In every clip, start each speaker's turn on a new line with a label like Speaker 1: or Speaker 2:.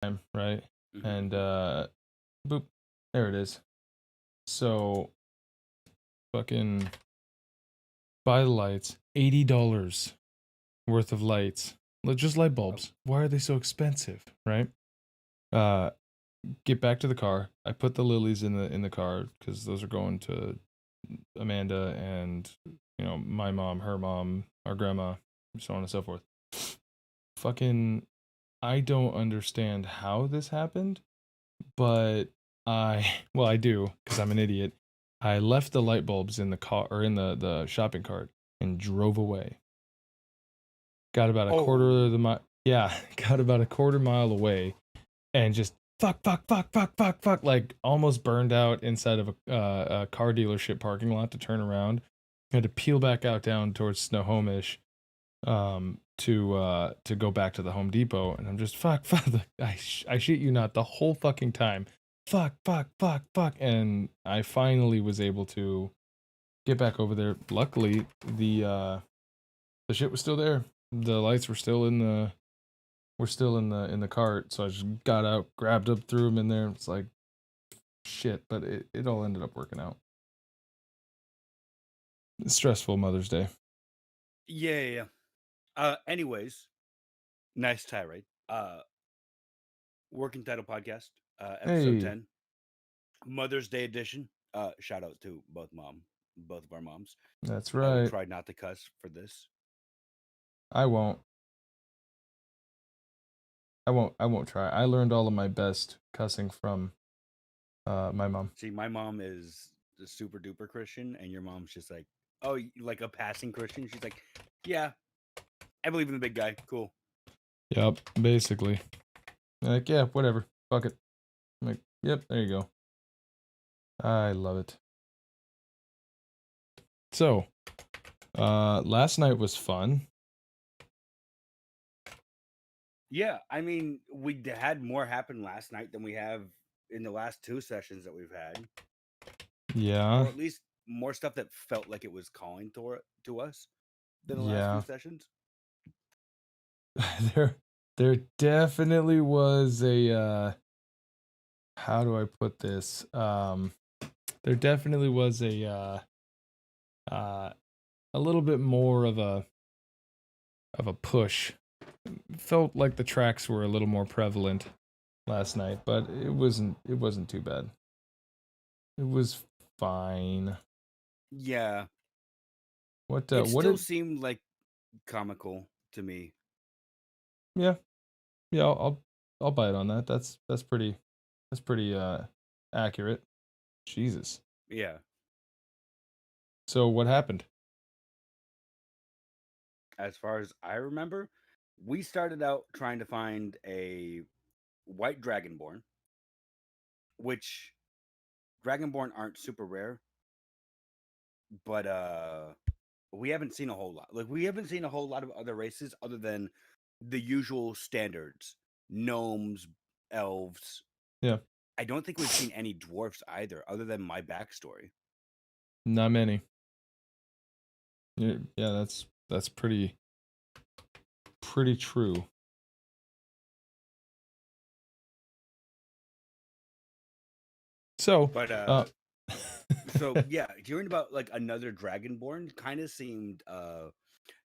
Speaker 1: time, right?
Speaker 2: Hmm.
Speaker 1: And boop, there it is. So fucking buy the lights, $80 worth of lights. Just light
Speaker 2: Oh,
Speaker 1: bulbs. Why are they so expensive, right? Uh get back to the car. I put the lilies in the car because those are going to Amanda and my mom, her mom, our grandma, so on and so forth. Fucking I don't understand how this happened, but I do because I'm an idiot. I left the light bulbs in the car or in the shopping cart and drove away. Got about a quarter of
Speaker 2: oh,
Speaker 1: the mile. Yeah, got about a quarter mile away and just fuck, like almost burned out inside of a car dealership parking lot to turn around. Had to peel back out down towards Snohomish to go back to the Home Depot, and I'm just fuck. I shit you not, the whole fucking time. Fuck, and I finally was able to get back over there. Luckily, the shit was still there. The lights were still in the cart, so I just got out, grabbed up, threw them in there. It's like shit, but it all ended up working out. Stressful Mother's Day.
Speaker 2: yeah, yeah, yeah. Anyways, nice tirade. Working Title Podcast, episode
Speaker 1: Hey,
Speaker 2: 10, Mother's Day edition. Shout out to both of our moms.
Speaker 1: that's
Speaker 2: I will
Speaker 1: right.
Speaker 2: try not to cuss for this.
Speaker 1: I won't. I won't try. I learned all of my best cussing from my mom.
Speaker 2: See, my mom is the super duper Christian, and your mom's just like, oh, like a passing Christian. She's like, yeah, I believe in the big guy. Cool.
Speaker 1: Yep, basically. Like, yeah, whatever. Fuck it. I'm like, yep, there you go. I love it. So, last night was fun.
Speaker 2: Yeah, I mean, we had more happen last night than we have in the last two sessions that we've had,
Speaker 1: Yeah,
Speaker 2: or at least more stuff that felt like it was calling to us than the last few
Speaker 1: yeah.
Speaker 2: sessions.
Speaker 1: there there definitely was a how do I put this? There definitely was uh a little bit more of a push. Felt like the tracks were a little more prevalent last night, but it wasn't too bad. It was fine.
Speaker 2: Yeah,
Speaker 1: What
Speaker 2: it
Speaker 1: what
Speaker 2: still
Speaker 1: did
Speaker 2: seemed like comical to me.
Speaker 1: yeah, yeah, I'll buy it on that. That's pretty accurate. Jesus.
Speaker 2: Yeah,
Speaker 1: So what happened?
Speaker 2: as far as I remember, we started out trying to find a white dragonborn, which dragonborn aren't super rare, but we haven't seen a whole lot. Like we haven't seen a whole lot of other races other than the usual standards: gnomes, elves.
Speaker 1: Yeah,
Speaker 2: I don't think we've seen any dwarfs either, other than my backstory.
Speaker 1: not many. Yeah, yeah, that's pretty true. So,
Speaker 2: But
Speaker 1: uh
Speaker 2: so yeah, hearing about like another dragonborn kind of seemed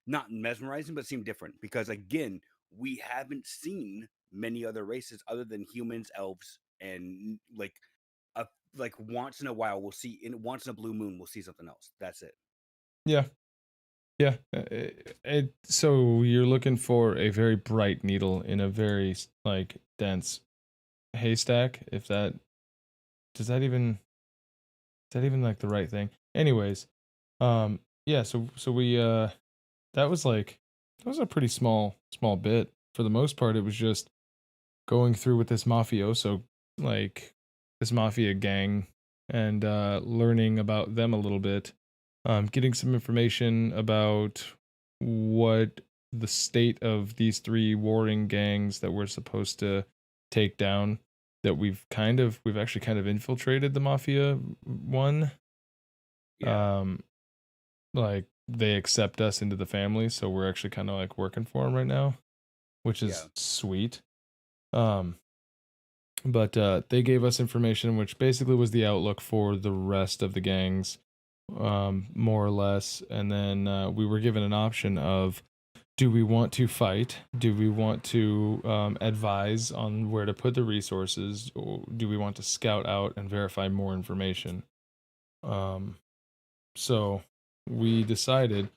Speaker 2: not mesmerizing, but seemed different because again, we haven't seen many other races other than humans, elves, and a like once in a while we'll see in once in a blue moon we'll see something else. That's it.
Speaker 1: yeah, yeah. So you're looking for a very bright needle in a very like dense haystack. If that does that even is that even like the right thing? Anyways, yeah. So we that was a pretty small bit. For the most part, it was just going through with this mafioso, like this mafia gang, and learning about them a little bit, getting some information about what the state of these three warring gangs that we're supposed to take down. That we've actually kind of infiltrated the mafia one.
Speaker 2: Yeah.
Speaker 1: Um, like they accept us into the family, so we're actually kind of like working for them right now, which
Speaker 2: Yeah.
Speaker 1: is sweet. Um, But they gave us information which basically was the outlook for the rest of the gangs, more or less. And then we were given an option of, do we want to fight? Do we want to advise on where to put the resources? Or do we want to scout out and verify more information? Um, so we decided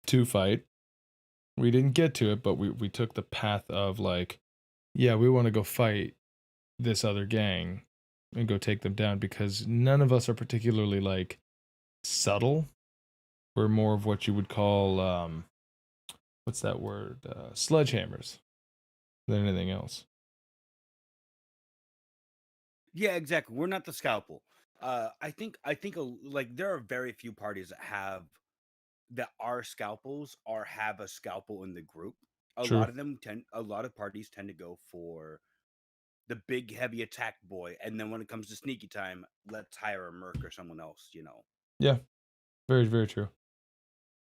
Speaker 1: to fight. We didn't get to it, but we took the path of like, yeah, we want to go fight this other gang and go take them down because none of us are particularly like subtle. We're more of what you would call what's that word? Sledgehammers than anything else.
Speaker 2: Yeah, exactly. We're not the scalpel. I think like there are very few parties that are scalpels or have a scalpel in the group.
Speaker 1: True.
Speaker 2: A lot of parties tend to go for the big heavy attack boy, and then when it comes to sneaky time, let's hire a merc or someone else.
Speaker 1: Yeah, very very true.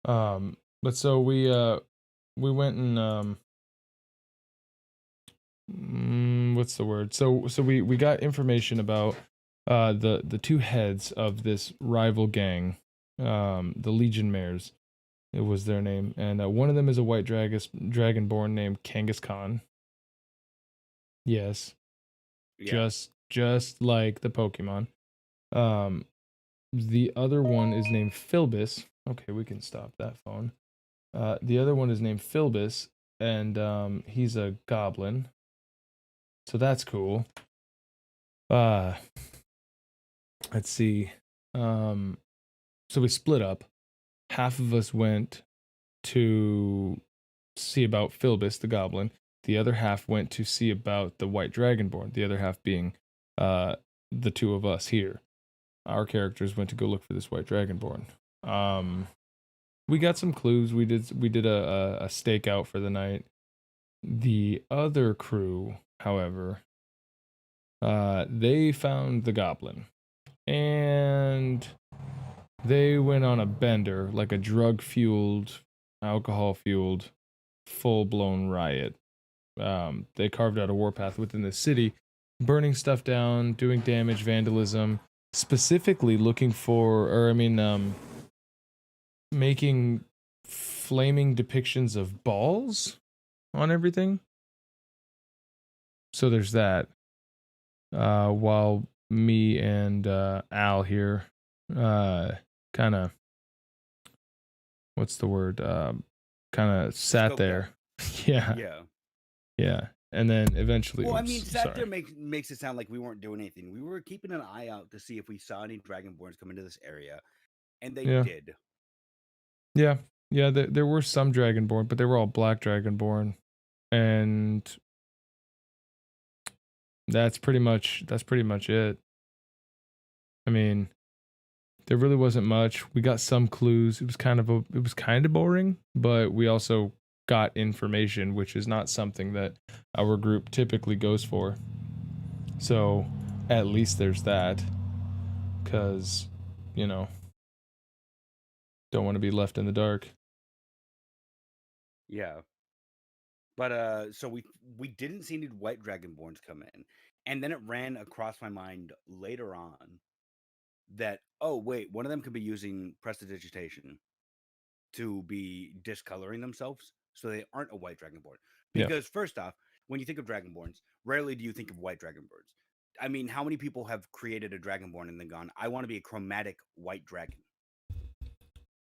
Speaker 1: But so we went and what's the word? So we got information about the two heads of this rival gang, the Legion Mares. It was their name, and one of them is a white dragonborn named Kangaskhan. Yes,
Speaker 2: Yeah.
Speaker 1: just like the Pokemon. Um, the other one is named Philbis. Okay, we can stop that phone. The other one is named Philbis, and he's a goblin. So that's cool. Uh, let's see. Um, so we split up. Half of us went to see about Philbis the goblin. The other half went to see about the white dragonborn. The other half being uh the two of us here. Our characters went to go look for this white dragonborn. Um, we got some clues. We did a stakeout for the night. The other crew, however, they found the goblin, and they went on a bender, like a drug fueled, alcohol fueled, full blown riot. They carved out a warpath within the city, burning stuff down, doing damage, vandalism, specifically looking for, or I mean, making flaming depictions of balls on everything. So there's that. While me and Al here, kind of, what's the word? Kind of sat
Speaker 2: Scoped out.
Speaker 1: there. Yeah,
Speaker 2: Yeah.
Speaker 1: yeah. And then eventually,
Speaker 2: Well, I mean,
Speaker 1: oops,
Speaker 2: sat there
Speaker 1: sorry.
Speaker 2: makes it sound like we weren't doing anything. We were keeping an eye out to see if we saw any dragonborns come into this area, and they
Speaker 1: Yeah,
Speaker 2: did.
Speaker 1: yeah, yeah. There were some dragonborn, but they were all black dragonborn, and that's pretty much it. I mean, there really wasn't much. We got some clues. It was kind of boring, but we also got information, which is not something that our group typically goes for. So at least there's that, because you know don't want to be left in the dark.
Speaker 2: Yeah. But so we didn't see any white dragonborns come in, and then it ran across my mind later on that, oh wait, one of them could be using prestidigitation to be discoloring themselves, so they aren't a white dragonborn.
Speaker 1: Yeah,
Speaker 2: Because first off, when you think of dragonborns, rarely do you think of white dragonborns. I mean, how many people have created a dragonborn and then gone, I want to be a chromatic white dragon?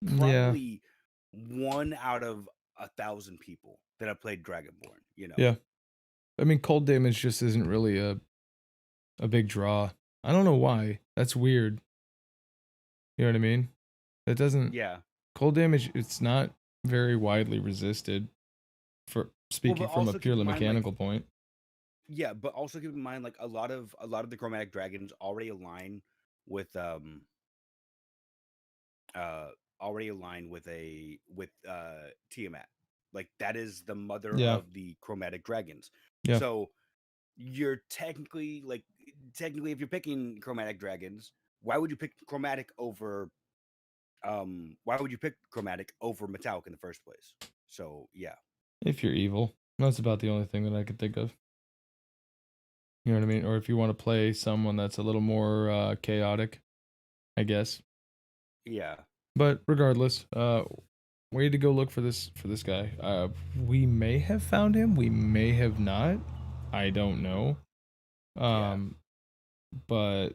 Speaker 1: yeah,
Speaker 2: Probably one out of 1,000 people that have played dragonborn.
Speaker 1: yeah. I mean, cold damage just isn't really a big draw. I don't know why. That's weird. You know what I mean? It doesn't
Speaker 2: Yeah.
Speaker 1: cold damage. It's not very widely resisted for
Speaker 2: Well, but
Speaker 1: speaking from a
Speaker 2: also keep in
Speaker 1: purely
Speaker 2: mind, like,
Speaker 1: mechanical point.
Speaker 2: yeah, but also keep in mind, like, a lot of the chromatic dragons with um uh already align with Tiamat. Like that is the mother
Speaker 1: Yeah,
Speaker 2: of the chromatic dragons.
Speaker 1: yeah.
Speaker 2: So you're technically if you're picking chromatic dragons, why would you pick chromatic over metallic in the first place? So yeah.
Speaker 1: If you're evil, that's about the only thing that I could think of. You know what I mean? Or if you want to play someone that's a little more chaotic, I guess.
Speaker 2: Yeah.
Speaker 1: But regardless, way to go look for this guy. We may have found him, we may have not. I don't know.
Speaker 2: Yeah.
Speaker 1: Um, but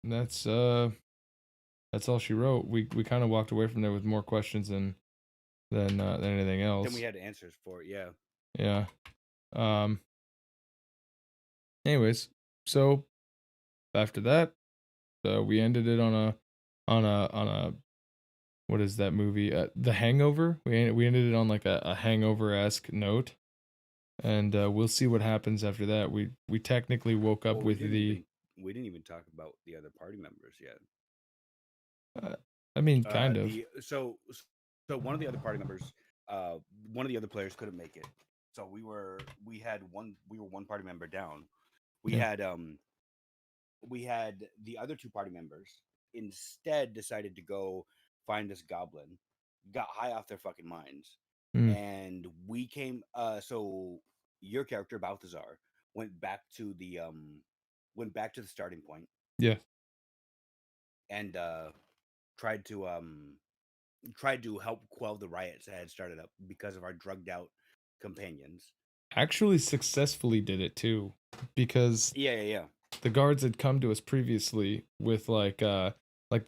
Speaker 1: that's that's all she wrote. We kind of walked away from there with more questions than anything
Speaker 2: Then we
Speaker 1: else.
Speaker 2: had answers for it. Yeah.
Speaker 1: Yeah. Um. Anyways, so after that, we ended it on a what is that movie? The Hangover. We ended it on like a hangover esque note, and we'll see what happens after that. We technically woke up
Speaker 2: Well,
Speaker 1: with the.
Speaker 2: we didn't even talk about the other party members yet.
Speaker 1: Uh, I mean, kind of.
Speaker 2: The so one of the other party members, uh, one of the other players couldn't make it. So we were one party member down. We
Speaker 1: Yeah.
Speaker 2: had um we had the other two party members instead decided to go find this goblin, got high off their fucking minds,
Speaker 1: Mm,
Speaker 2: and we came. So your character Balthazar went back to the starting point
Speaker 1: yeah.
Speaker 2: and tried to um tried to help quell the riots that had started up because of our drugged out companions.
Speaker 1: Actually, successfully did it too, because
Speaker 2: Yeah, yeah, yeah.
Speaker 1: the guards had come to us previously with like the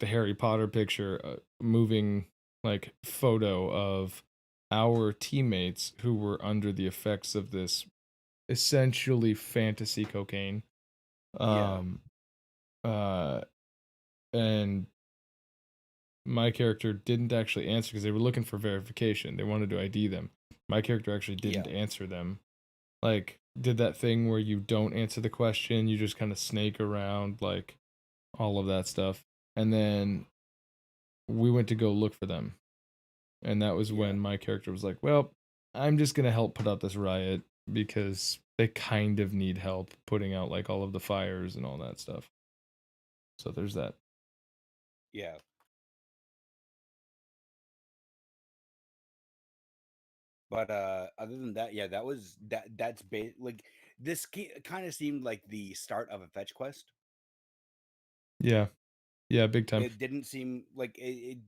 Speaker 1: Harry Potter picture, moving like photo of our teammates who were under the effects of this essentially fantasy cocaine.
Speaker 2: Yeah.
Speaker 1: Um uh and my character didn't actually answer because they were looking for verification. They wanted to ID them. My character actually didn't
Speaker 2: Yeah.
Speaker 1: answer them. Like did that thing where you don't answer the question, you just kind of snake around, like all of that stuff. And then we went to go look for them. And that was
Speaker 2: Yeah.
Speaker 1: when my character was like, "Well, I'm just going to help put out this riot because they kind of need help putting out like all of the fires and all that stuff." So there's that.
Speaker 2: Yeah. But other than that, yeah, like this kind of seemed like the start of a fetch quest.
Speaker 1: Yeah. Yeah, big time.
Speaker 2: It didn't seem like it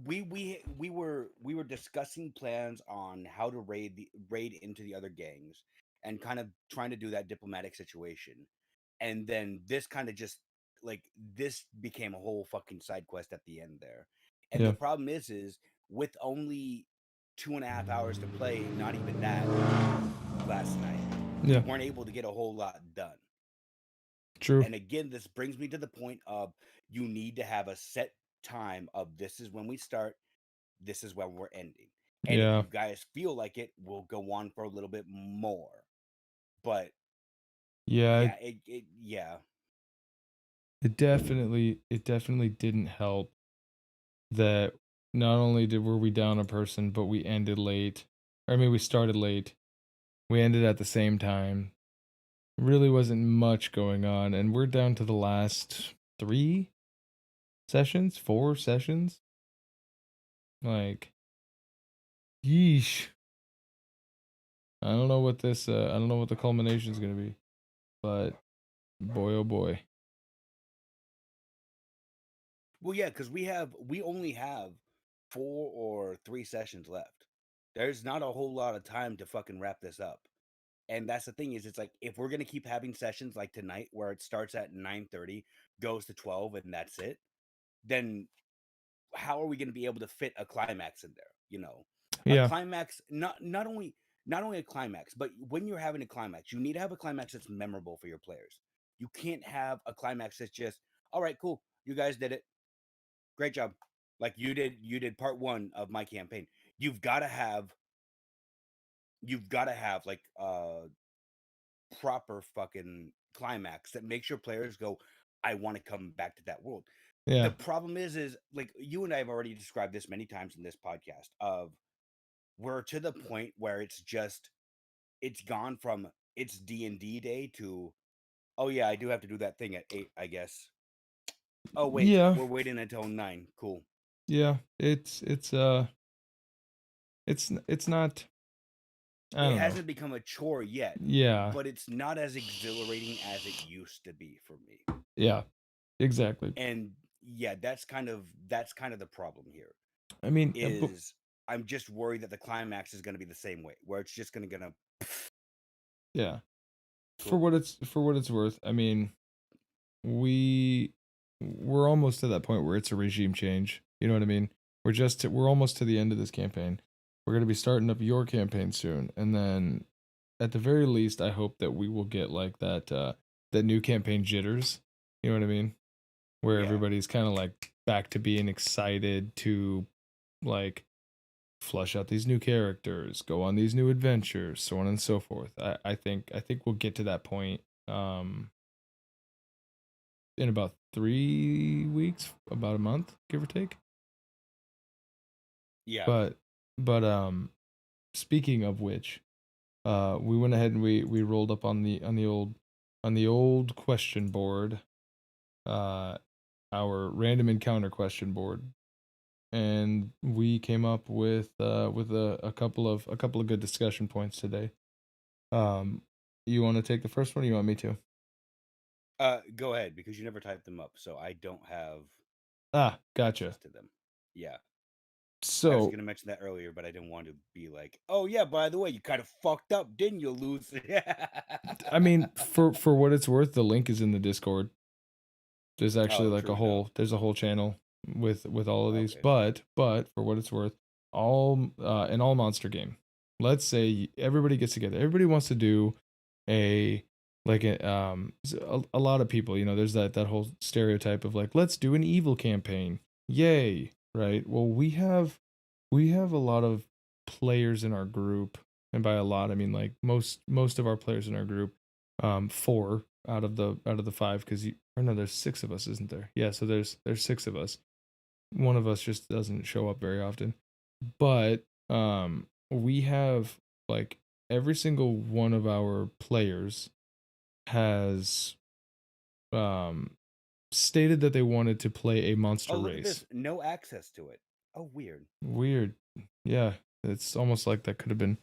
Speaker 2: we were discussing plans on how to raid into the other gangs and kind of trying to do that diplomatic situation. And then this kind of just like this became a whole fucking side quest at the end there. And the
Speaker 1: Yeah.
Speaker 2: problem is with only 2.5 hours to play, not even that last night, we
Speaker 1: Yeah.
Speaker 2: weren't able to get a whole lot done.
Speaker 1: True.
Speaker 2: And again, this brings me to the point of you need to have a set time of this is when we start, this is when we're ending. And if
Speaker 1: Yeah.
Speaker 2: you guys feel like it, we'll go on for a little bit more. But
Speaker 1: Yeah,
Speaker 2: yeah, yeah.
Speaker 1: it definitely didn't help that not only were we down a person, but we ended late. Or I mean, we started late. We ended at the same time. Really wasn't much going on, and we're down to the last 3 sessions, 4 sessions. Like, yeesh. I don't know what this. I don't know what the culmination is gonna be, but boy, oh boy.
Speaker 2: Well, yeah, because we only have 4 or 3 sessions left. There's not a whole lot of time to fucking wrap this up. And that's the thing is it's like if we're gonna keep having sessions like tonight where it starts at 9:30, goes to 12, and that's it, then how are we gonna be able to fit a climax in there? You know? A
Speaker 1: Yeah,
Speaker 2: climax, not only a climax, but when you're having a climax, you need to have a climax that's memorable for your players. You can't have a climax that's just, all right, cool, you guys did it. Great job. Like you did part one of my campaign. You've gotta have you've gotta have like proper fucking climax that makes your players go, I want to come back to that world. The
Speaker 1: yeah,
Speaker 2: problem is like you and I have already described this many times in this podcast of we're to the point where it's gone from it's D&D day to, oh yeah, I do have to do that thing at 8, I guess. Oh wait,
Speaker 1: yeah,
Speaker 2: we're waiting until 9. Cool.
Speaker 1: yeah. It's not. I
Speaker 2: It
Speaker 1: don't know.
Speaker 2: hasn't become a chore yet,
Speaker 1: Yeah.
Speaker 2: but it's not as exhilarating as it used to be for me.
Speaker 1: Yeah. Exactly.
Speaker 2: And yeah, that's kind of the problem here.
Speaker 1: I mean, but
Speaker 2: Is I'm just worried that the climax is going to be the same way, where it's just going to
Speaker 1: yeah. For
Speaker 2: cool.
Speaker 1: what it's worth, I mean, we we're almost to that point where it's a regime change. You know what I mean? We're almost to the end of this campaign. We're gonna be starting up your campaign soon, and then at the very least, I hope that we will get like that new campaign jitters. You know what I mean? Where
Speaker 2: Yeah,
Speaker 1: everybody's kind of like back to being excited to like flush out these new characters, go on these new adventures, so on and so forth. I think we'll get to that point in about 3 weeks, about a month, give or take.
Speaker 2: yeah.
Speaker 1: But speaking of which, we went ahead and we rolled up on the old question board, uh our random encounter question board, and we came up with a couple of good discussion points today. Um, you want to take the first one? Or you want me to?
Speaker 2: Go ahead because you never typed them up, so I don't have
Speaker 1: Ah,
Speaker 2: access
Speaker 1: gotcha.
Speaker 2: to them. Yeah, I was
Speaker 1: So,
Speaker 2: gonna mention that earlier, but I didn't want to be like, "Oh yeah, by the way, you kind of fucked up, didn't you, lose?"
Speaker 1: I mean, for what it's worth, the link is in the Discord. There's actually
Speaker 2: Oh,
Speaker 1: like
Speaker 2: true enough.
Speaker 1: there's a whole channel with all of these.
Speaker 2: Okay.
Speaker 1: But for what it's worth, all an all monster game. Let's say everybody gets together. Everybody wants to do a a lot of people, there's that whole stereotype of like, let's do an evil campaign. Yay, right? Well, we have a lot of players in our group, and by a lot I mean like most of our players in our group, four out of the five, because you or no, there's six of us, isn't there? Yeah, so there's six of us. One of us just doesn't show up very often, but we have like every single one of our players has um stated that they wanted to play a
Speaker 2: Oh,
Speaker 1: monster
Speaker 2: look at
Speaker 1: race.
Speaker 2: this. No access to it. Oh, weird.
Speaker 1: Weird. Yeah, it's almost like that could have been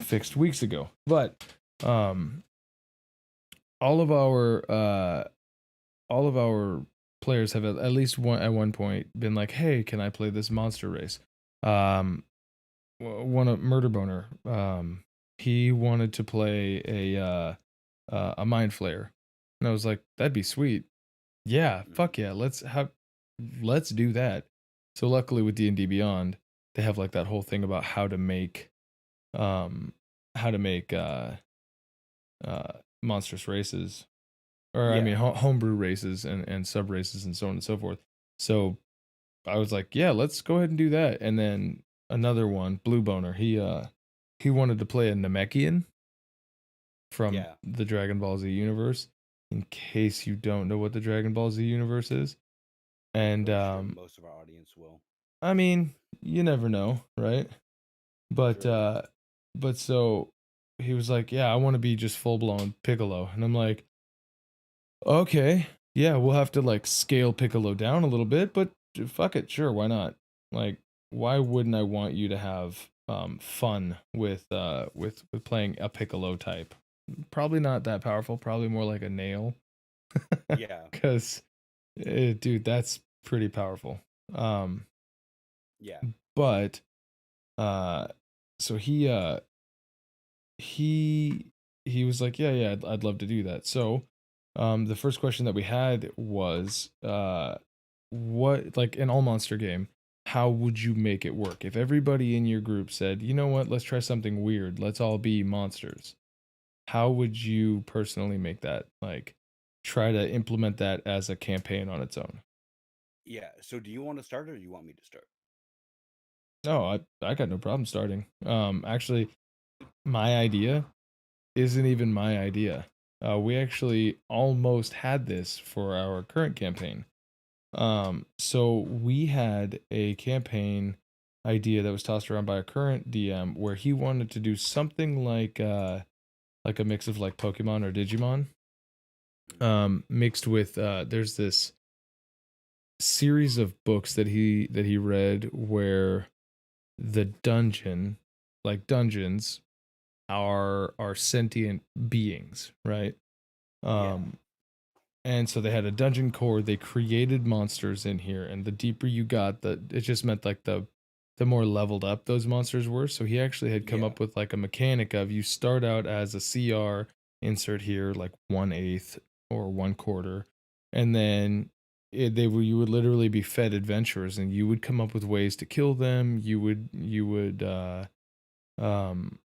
Speaker 1: fixed weeks ago. But um all of our all of our players have at least one at one point been like, "Hey, can I play this monster race?" Um one of Murder Boner, he wanted to play a mind flayer. And I was like, "That'd be sweet." Yeah,
Speaker 2: Mhm.
Speaker 1: fuck yeah. Let's do that. So luckily with D&D Beyond, they have like that whole thing about um how to make uh monstrous races, or I
Speaker 2: Yeah.
Speaker 1: mean homebrew races and sub races and so on and so forth. So I was like, yeah, let's go ahead and do that. And then another one, Blue Boner, he wanted to play a Namekian from
Speaker 2: Yeah.
Speaker 1: the Dragon Ball Z universe. In case you don't know what the Dragon Ball Z universe is,
Speaker 2: I'm
Speaker 1: and
Speaker 2: pretty sure most of our audience will.
Speaker 1: I mean, you never know, right? But
Speaker 2: True.
Speaker 1: but so he was like, yeah, I want to be just full blown Piccolo, and I'm like, okay, yeah, we'll have to like scale Piccolo down a little bit, but fuck it, sure, why not? Like, why wouldn't I want you to have fun with playing a Piccolo type? Probably not that powerful, probably more like a nail,
Speaker 2: Yeah.
Speaker 1: cuz dude, that's pretty powerful. Um
Speaker 2: Yeah.
Speaker 1: but uh so he he was like, yeah, yeah, I'd love to do that. So the first question that we had was what, like an all monster game, how would you make it work if everybody in your group said, you know what, let's try something weird, let's all be monsters? How would you personally make that, like, try to implement that as a campaign on its own?
Speaker 2: Yeah. So do you want to start or do you want me to start?
Speaker 1: No, I got no problem starting. Actually, my idea isn't even my idea. We actually almost had this for our current campaign. So we had a campaign idea that was tossed around by a current DM where he wanted to do something like a mix of like Pokemon or Digimon,
Speaker 2: Mhm.
Speaker 1: mixed with there's this series of books that he read where the dungeon, like dungeons, are sentient beings, right?
Speaker 2: Yeah.
Speaker 1: Um, and so they had a dungeon core. They created monsters in here, and the deeper you got, it just meant like the more leveled up those monsters were. So he actually had come
Speaker 2: Yeah.
Speaker 1: up with like a mechanic of you start out as a CR, insert here like 1/8 or 1/4, and then you would literally be fed adventurers, and you would come up with ways to kill them. Um,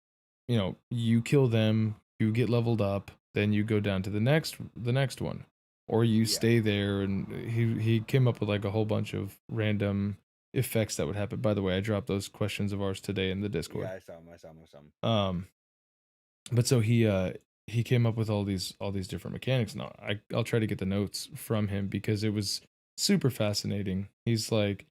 Speaker 1: you kill them, you get leveled up, then you go down to the next one, or you
Speaker 2: Yeah.
Speaker 1: stay there. And he came up with like a whole bunch of random effects that would happen. By the way, I dropped those questions of ours today in the
Speaker 2: Yeah.
Speaker 1: Discord.
Speaker 2: I saw him. I saw him. I saw him.
Speaker 1: Um, but so he came up with all these different mechanics. Now I'll try to get the notes from him because it was super fascinating. He's like,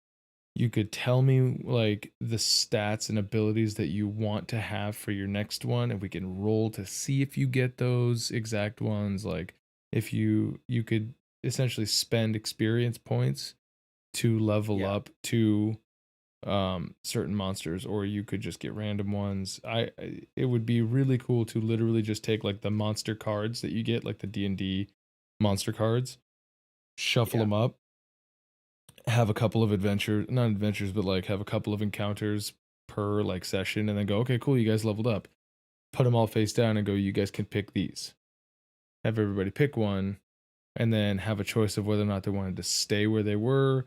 Speaker 1: you could tell me like the stats and abilities that you want to have for your next one, and we can roll to see if you get those exact ones. Like if you could essentially spend experience points to level
Speaker 2: Yeah.
Speaker 1: up to certain monsters, or you could just get random ones. It would be really cool to literally just take like the monster cards that you get, like the D&D monster cards, shuffle
Speaker 2: Yeah.
Speaker 1: them up, have a couple of adventures, not adventures, but like have a couple of encounters per like session, and then go, okay, cool, you guys leveled up. Put them all face down and go, you guys can pick these. Have everybody pick one, and then have a choice of whether or not they wanted to stay where they were,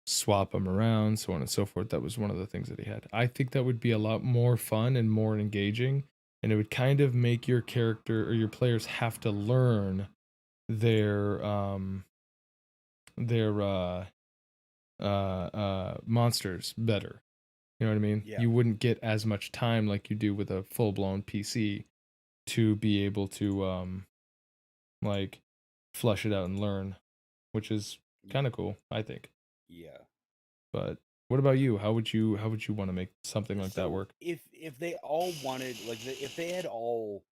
Speaker 1: swap them around, so on and so forth. That was one of the things that he had. I think that would be a lot more fun and more engaging, and it would kind of make your character or your players have to learn their their monsters better. You know what I mean?
Speaker 2: Yeah.
Speaker 1: You wouldn't get as much time like you do with a full blown PC to be able to like flush it out and learn, which is
Speaker 2: y-
Speaker 1: kind of cool, I think.
Speaker 2: Yeah.
Speaker 1: But what about you? How would you want to make something like that
Speaker 2: So
Speaker 1: work?
Speaker 2: if they all wanted if they had all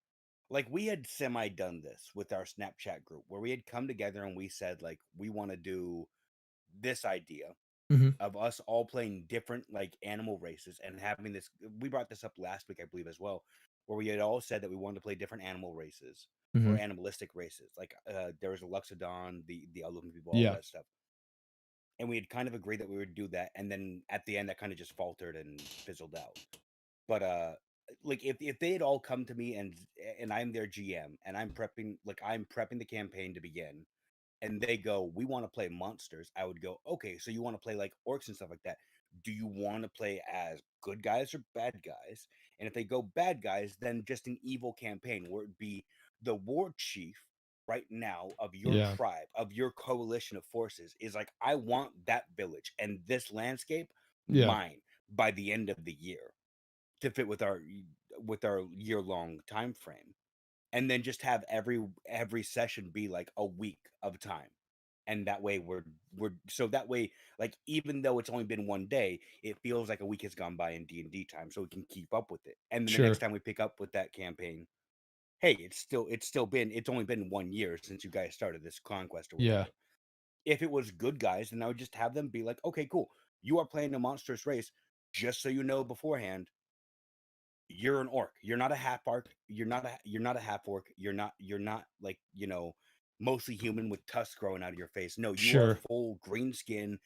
Speaker 2: like we had semi done this with our Snapchat group where we had come together and we said like we want to do this idea
Speaker 1: Mhm.
Speaker 2: of us all playing different like animal races and having this we brought this up last week I believe as well where we had all said that we wanted to play different animal races or
Speaker 1: Mhm.
Speaker 2: animalistic races like there was a Luxodon, the Olympian people, all
Speaker 1: Yeah.
Speaker 2: that stuff, and we had kind of agreed that we would do that, and then at the end that kind of just faltered and fizzled out. But like if they had all come to me and I'm their GM and I'm prepping the campaign to begin, and they go, "We want to play monsters," I would go, "Okay, so you want to play like orcs and stuff like that. Do you want to play as good guys or bad guys?" And if they go bad guys, then just an evil campaign where it'd be the war chief right now of your
Speaker 1: Yeah.
Speaker 2: tribe, of your coalition of forces is like, "I want that village and this landscape
Speaker 1: Yeah.
Speaker 2: mine by the end of the year to fit with our year long time frame." And then just have every session be like a week of time, and that way we're so that way like even though it's only been one day it feels like a week has gone by in D&D time so we can keep up with it, and then the next
Speaker 1: Sure.
Speaker 2: time we pick up with that campaign, hey, it's only been 1 year since you guys started this conquest or
Speaker 1: Yeah.
Speaker 2: whatever. If it was good guys, then I would just have them be like, okay, cool, you are playing a monstrous race, just so you know beforehand, you're an orc. You're not a half orc. You're not a half orc. You're not like, mostly human with tusks growing out of your face. No, you are
Speaker 1: Sure.
Speaker 2: full green skin,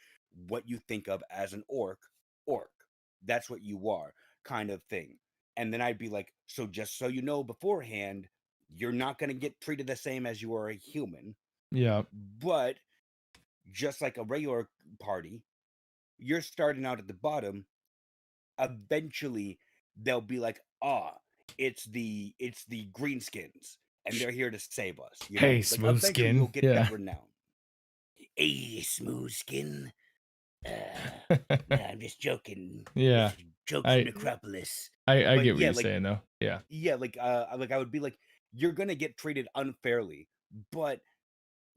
Speaker 2: what you think of as an orc. That's what you are, kind of thing. And then I'd be like, so just so you know beforehand, you're not gonna get treated the same as you are a human,
Speaker 1: Yeah.
Speaker 2: but just like a regular party, you're starting out at the bottom. Eventually they'll be like, "Ah, it's the greenskins, and
Speaker 1: Sh-
Speaker 2: they're here to save us," you
Speaker 1: Hey,
Speaker 2: know? Like,
Speaker 1: smooth
Speaker 2: eventually you'll
Speaker 1: skin.
Speaker 2: get that
Speaker 1: Yeah.
Speaker 2: renown. "Hey, smooth skin. No, I'm just joking. It's
Speaker 1: Yeah.
Speaker 2: a joke from
Speaker 1: I
Speaker 2: Necropolis."
Speaker 1: I
Speaker 2: But
Speaker 1: get what
Speaker 2: yeah,
Speaker 1: you're saying though. Yeah.
Speaker 2: like I would be like, "You're gonna get treated unfairly, but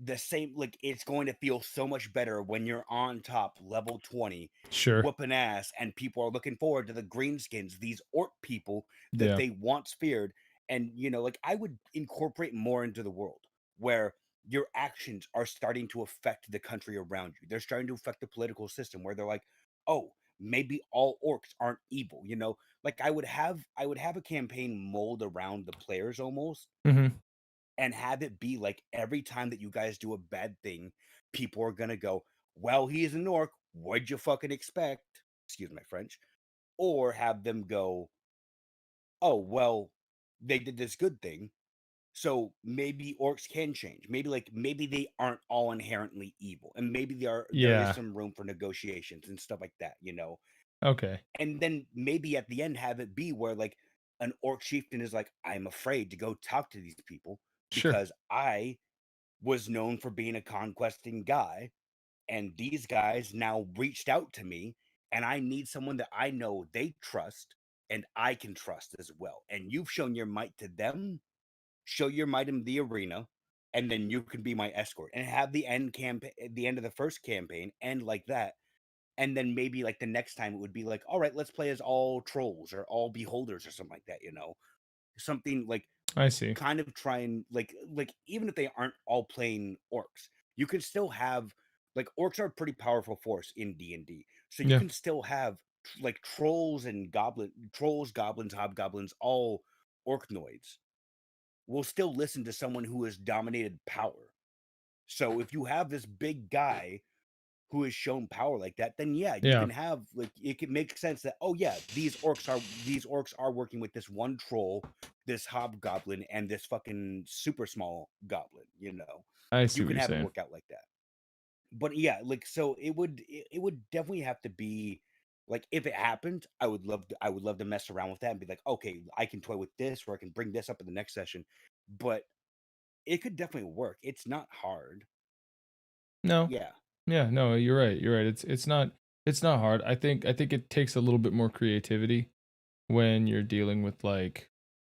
Speaker 2: the same like it's going to feel so much better when you're on top level 20
Speaker 1: Sure.
Speaker 2: whooping ass and people are looking forward to the greenskins, these orc people that
Speaker 1: Yeah.
Speaker 2: they once feared." And like I would incorporate more into the world where your actions are starting to affect the country around you. They're starting to affect the political system where they're like, "Oh, maybe all orcs aren't evil, you know? Like I would have a campaign mold around the players almost
Speaker 1: Mm-hmm.
Speaker 2: and have it be like every time that you guys do a bad thing, people are gonna go, well, he's an orc. What'd you fucking expect? Excuse my French. Or have them go, oh, well, they did this good thing. So maybe orcs can change. Maybe they aren't all inherently evil. And maybe there is
Speaker 1: Yeah.
Speaker 2: some room for negotiations and stuff like that, you know?
Speaker 1: Okay.
Speaker 2: And then maybe at the end have it be where like an orc chieftain is like, I'm afraid to go talk to these people
Speaker 1: Sure.
Speaker 2: because I was known for being a conquesting guy, and these guys now reached out to me, and I need someone that I know they trust and I can trust as well. And you've shown your might to them, show your might in the arena, and then you can be my escort and have the end campaign, the end of the first campaign end like that. And then maybe like the next time it would be like, all right, let's play as all trolls or all beholders or something like that, you know? Something like
Speaker 1: I see.
Speaker 2: kind of try and like even if they aren't all playing orcs, you can still have like orcs are a pretty powerful force in D&D. So you
Speaker 1: Yeah.
Speaker 2: can still have like trolls, goblins, hobgoblins, all orcnoids will still listen to someone who has dominated power. So if you have this big guy who has shown power like that, then yeah, you
Speaker 1: Yeah.
Speaker 2: can have like it can make sense that oh yeah, these orcs are working with this one troll, this hobgoblin, and this fucking super small goblin. You know,
Speaker 1: I
Speaker 2: you
Speaker 1: see what
Speaker 2: can
Speaker 1: you're
Speaker 2: have it
Speaker 1: saying.
Speaker 2: work out like that. But yeah, like so it would definitely have to be like if it happened, I would love to mess around with that and be like, okay, I can toy with this or I can bring this up in the next session. But it could definitely work. It's not hard.
Speaker 1: No.
Speaker 2: Yeah.
Speaker 1: Yeah, no, you're right. You're right. It's not hard. I think it takes a little bit more creativity when you're dealing with like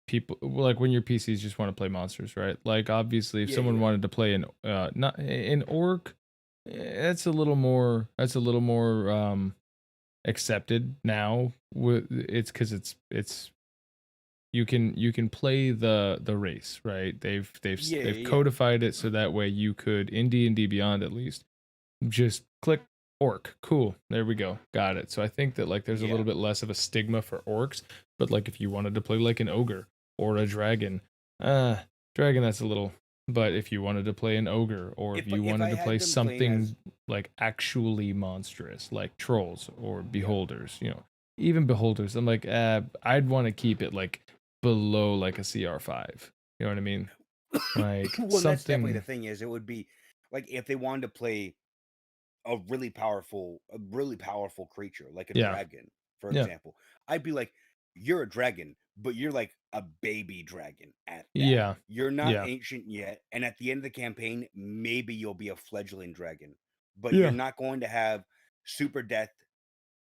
Speaker 1: people like when your PCs just want to play monsters, right? Like obviously if
Speaker 2: Yeah,
Speaker 1: someone
Speaker 2: yeah.
Speaker 1: wanted to play an not an orc, that's a little more accepted now with it's cuz it's you can play the race, right?
Speaker 2: Yeah,
Speaker 1: They've
Speaker 2: yeah, yeah.
Speaker 1: codified it so that way you could in D&D Beyond at least just click orc. Cool. There we go. Got it. So I think that like there's a
Speaker 2: Yeah.
Speaker 1: little bit less of a stigma for orcs, but like if you wanted to play like an ogre or a dragon, dragon that's a little but if you wanted to play an ogre or if you
Speaker 2: If
Speaker 1: wanted
Speaker 2: I
Speaker 1: to play
Speaker 2: had them playing as
Speaker 1: something like actually monstrous like trolls or
Speaker 2: yeah.
Speaker 1: beholders, you know, even beholders, I'm like, I'd want to keep it like below like a CR5. You know what I mean? Like
Speaker 2: Well, and that's definitely the
Speaker 1: something
Speaker 2: thing is it would be like if they wanted to play a really powerful creature like a
Speaker 1: yeah.
Speaker 2: dragon, for
Speaker 1: Yeah.
Speaker 2: example, I'd be like, you're a dragon, but you're like a baby dragon at that.
Speaker 1: Yeah.
Speaker 2: You're not
Speaker 1: Yeah.
Speaker 2: ancient yet, and at the end of the campaign, maybe you'll be a fledgling dragon, but you're
Speaker 1: Yeah.
Speaker 2: not going to have super death,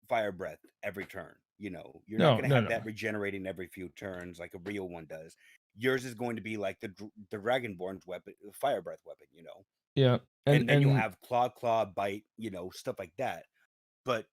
Speaker 2: fire breath every turn. You know, you're not
Speaker 1: No,
Speaker 2: going to
Speaker 1: no,
Speaker 2: have that
Speaker 1: no.
Speaker 2: regenerating every few turns like a real one does. Yours is going to be like the dragonborn's weapon, fire breath weapon. You know,
Speaker 1: Yeah.
Speaker 2: and then you'll
Speaker 1: And
Speaker 2: have claw, bite. You know, stuff like that. But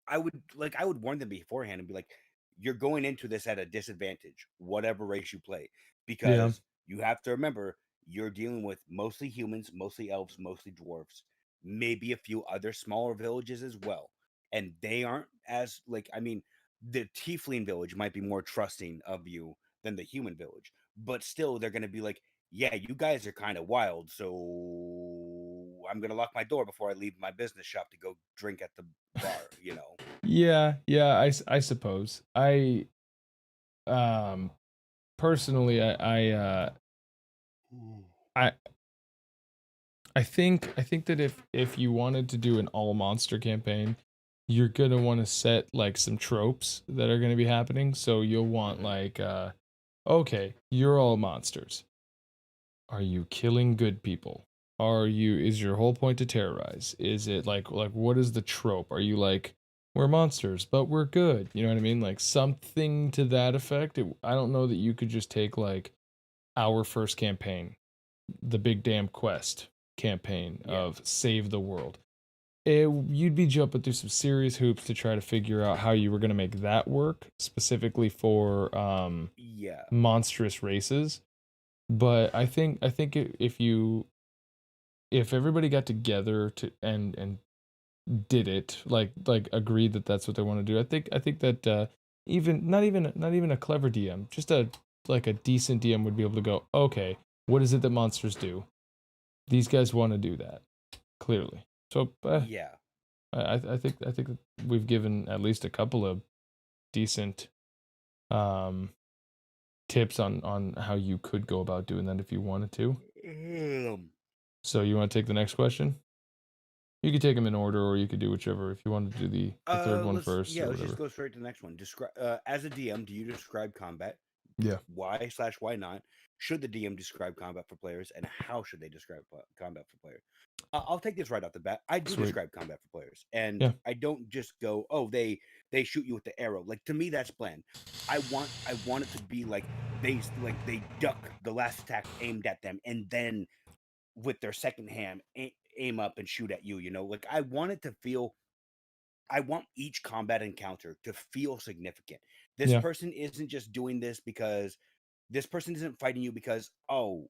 Speaker 2: I would warn them beforehand and be like, you're going into this at a disadvantage, whatever race you play,
Speaker 1: yeah.
Speaker 2: because you have to remember you're dealing with mostly humans, mostly elves, mostly dwarves, maybe a few other smaller villages as well. And they aren't as like I mean, the tiefling village might be more trusting of you than the human village, but still they're gonna be like, yeah, you guys are kind of wild, so I'm gonna lock my door before I leave my business shop to go drink at the bar, you know?
Speaker 1: Yeah, yeah, I suppose. Um personally
Speaker 2: Mm.
Speaker 1: I I think that if you wanted to do an all monster campaign, you're going to want to set like some tropes that are going to be happening. So you'll want
Speaker 2: Mhm.
Speaker 1: like okay, you're all monsters. Are you killing good people? Are you is your whole point to terrorize? Is it like what is the trope? Are you like we're monsters, but we're good? You know what I mean? Like something to that effect. I don't know that you could just take like our first campaign, the big damn quest campaign
Speaker 2: Yeah.
Speaker 1: of save the world. You'd be jumping through some serious hoops to try to figure out how you were going to make that work specifically for
Speaker 2: Yeah.
Speaker 1: monstrous races. But if you if everybody got together to and did it, like agreed that that's what they want to do. I think that even not even a clever DM, just a like a decent DM would be able to go, okay, what is it that monsters do? These guys want to do that clearly. So
Speaker 2: Yeah.
Speaker 1: I think that we've given at least a couple of decent um tips on how you could go about doing that if you wanted to.
Speaker 2: Um,
Speaker 1: So you want to take the next question? You could take them in order, or you could do whichever. If you want to do the third one first or
Speaker 2: let's just
Speaker 1: whatever.
Speaker 2: go straight to the next one. Describe as a DM, do you describe combat?
Speaker 1: Yeah,
Speaker 2: Why/why not? Should the DM describe combat for players, and how should they describe combat for players? I'll take this right off the bat. I do
Speaker 1: sweet.
Speaker 2: describe combat for players, and
Speaker 1: Yeah,
Speaker 2: I don't just go, "Oh, they shoot you with the arrow." Like to me, that's bland. I want it to be like they duck the last attack aimed at them, and then with their second hand aim up and shoot at you. You know, like I want it to feel I want each combat encounter to feel significant. This
Speaker 1: yeah,
Speaker 2: person isn't just doing this because this person isn't fighting you because, oh,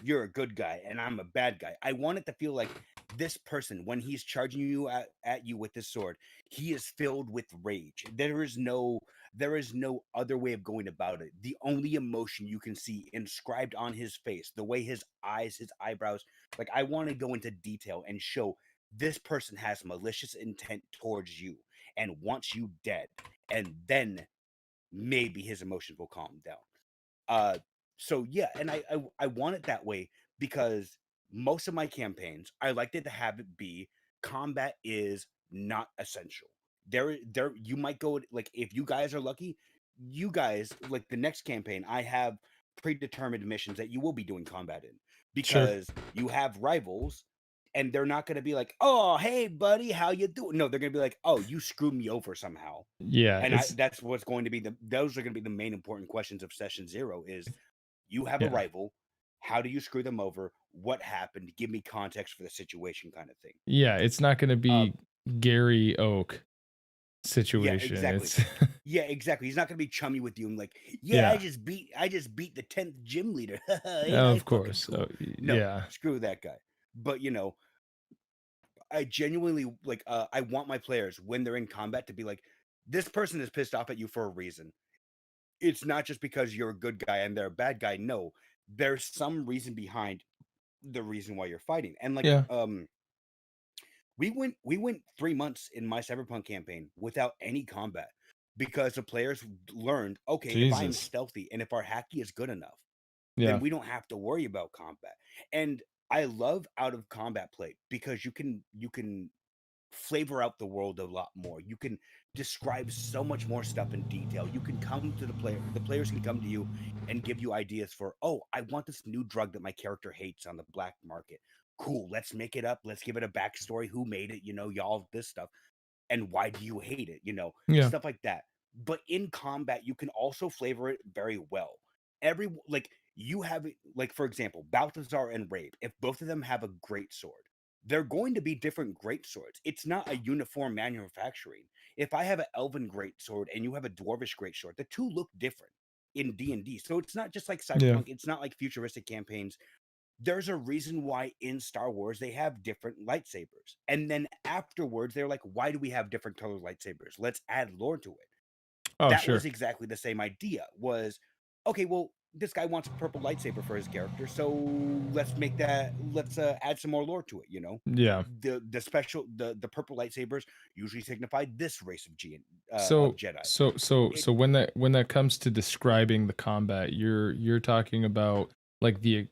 Speaker 2: you're a good guy and I'm a bad guy. I want it to feel like this person, when he's charging you at you with this sword, he is filled with rage. There is no other way of going about it. The only emotion you can see inscribed on his face, the way his eyes, his eyebrows, like I want to go into detail and show this person has malicious intent towards you and wants you dead. And then maybe his emotions will calm down. Uh, so yeah, and I want it that way because most of my campaigns, I like it to have it be combat is not essential. There you might go like if you guys are lucky, you guys like the next campaign, I have predetermined missions that you will be doing combat in
Speaker 1: sure.
Speaker 2: because you have rivals and they're not going to be like, "Oh, hey buddy, how you doing?" No, they're going to be like, "Oh, you screwed me over somehow."
Speaker 1: Yeah,
Speaker 2: And I
Speaker 1: it's
Speaker 2: that's what's going to be those are going to be the main important questions of session 0 is you have a
Speaker 1: yeah,
Speaker 2: rival, how do you screw them over, what happened, give me context for the situation kind of thing.
Speaker 1: yeah. It's not going to
Speaker 2: uh
Speaker 1: be Gary Oak
Speaker 2: yeah,
Speaker 1: situation.
Speaker 2: exactly.
Speaker 1: It's
Speaker 2: Yeah, exactly, he's not going to be chummy with you and like, yeah,
Speaker 1: yeah,
Speaker 2: I just beat the 10th gym leader. Ain't I
Speaker 1: of
Speaker 2: fucking
Speaker 1: course. Oh,
Speaker 2: cool? No,
Speaker 1: yeah,
Speaker 2: screw that guy. But I genuinely like I want my players when they're in combat to be like, this person is pissed off at you for a reason. It's not just because you're a good guy and they're a bad guy. No, there's some reason behind the reason why you're fighting. And like
Speaker 1: yeah.
Speaker 2: we went 3 months in my Cyberpunk campaign without any combat because the players learned, okay, if I'm
Speaker 1: Jesus.
Speaker 2: stealthy and if our hacky is good enough, then
Speaker 1: Yeah,
Speaker 2: we don't have to worry about combat. And I love out of combat play because you can flavor out the world a lot more. You can describe so much more stuff in detail. You can come to the players can come to you and give you ideas for, oh, I want this new drug that my character hates on the black market. Cool, let's make it up. Let's give it a backstory. Who made it? Y'all this stuff. And why do you hate it?
Speaker 1: yeah.
Speaker 2: Stuff like that. But in combat, you can also flavor it very well. Every like you have it, like for example, Balthazar and Rabe, if both of them have a great sword, they're going to be different great swords. It's not a uniform manufacturing. If I have an elven great sword and you have a dwarvish great sword, the two look different in D&D. So it's not just like
Speaker 1: Yeah.
Speaker 2: Cyberpunk, it's not like futuristic campaigns. There's a reason why in Star Wars they have different lightsabers. And then afterwards they're like, why do we have different colored lightsabers? Let's add lore to it.
Speaker 1: Oh,
Speaker 2: That was
Speaker 1: sure.
Speaker 2: exactly the same idea. Was okay, well, this guy wants a purple lightsaber for his character, so let's add some more lore to it.
Speaker 1: Yeah.
Speaker 2: The purple lightsabers usually signify this race of
Speaker 1: So
Speaker 2: Jedi.
Speaker 1: so so
Speaker 2: It
Speaker 1: so when that comes to describing the combat, you're talking about like the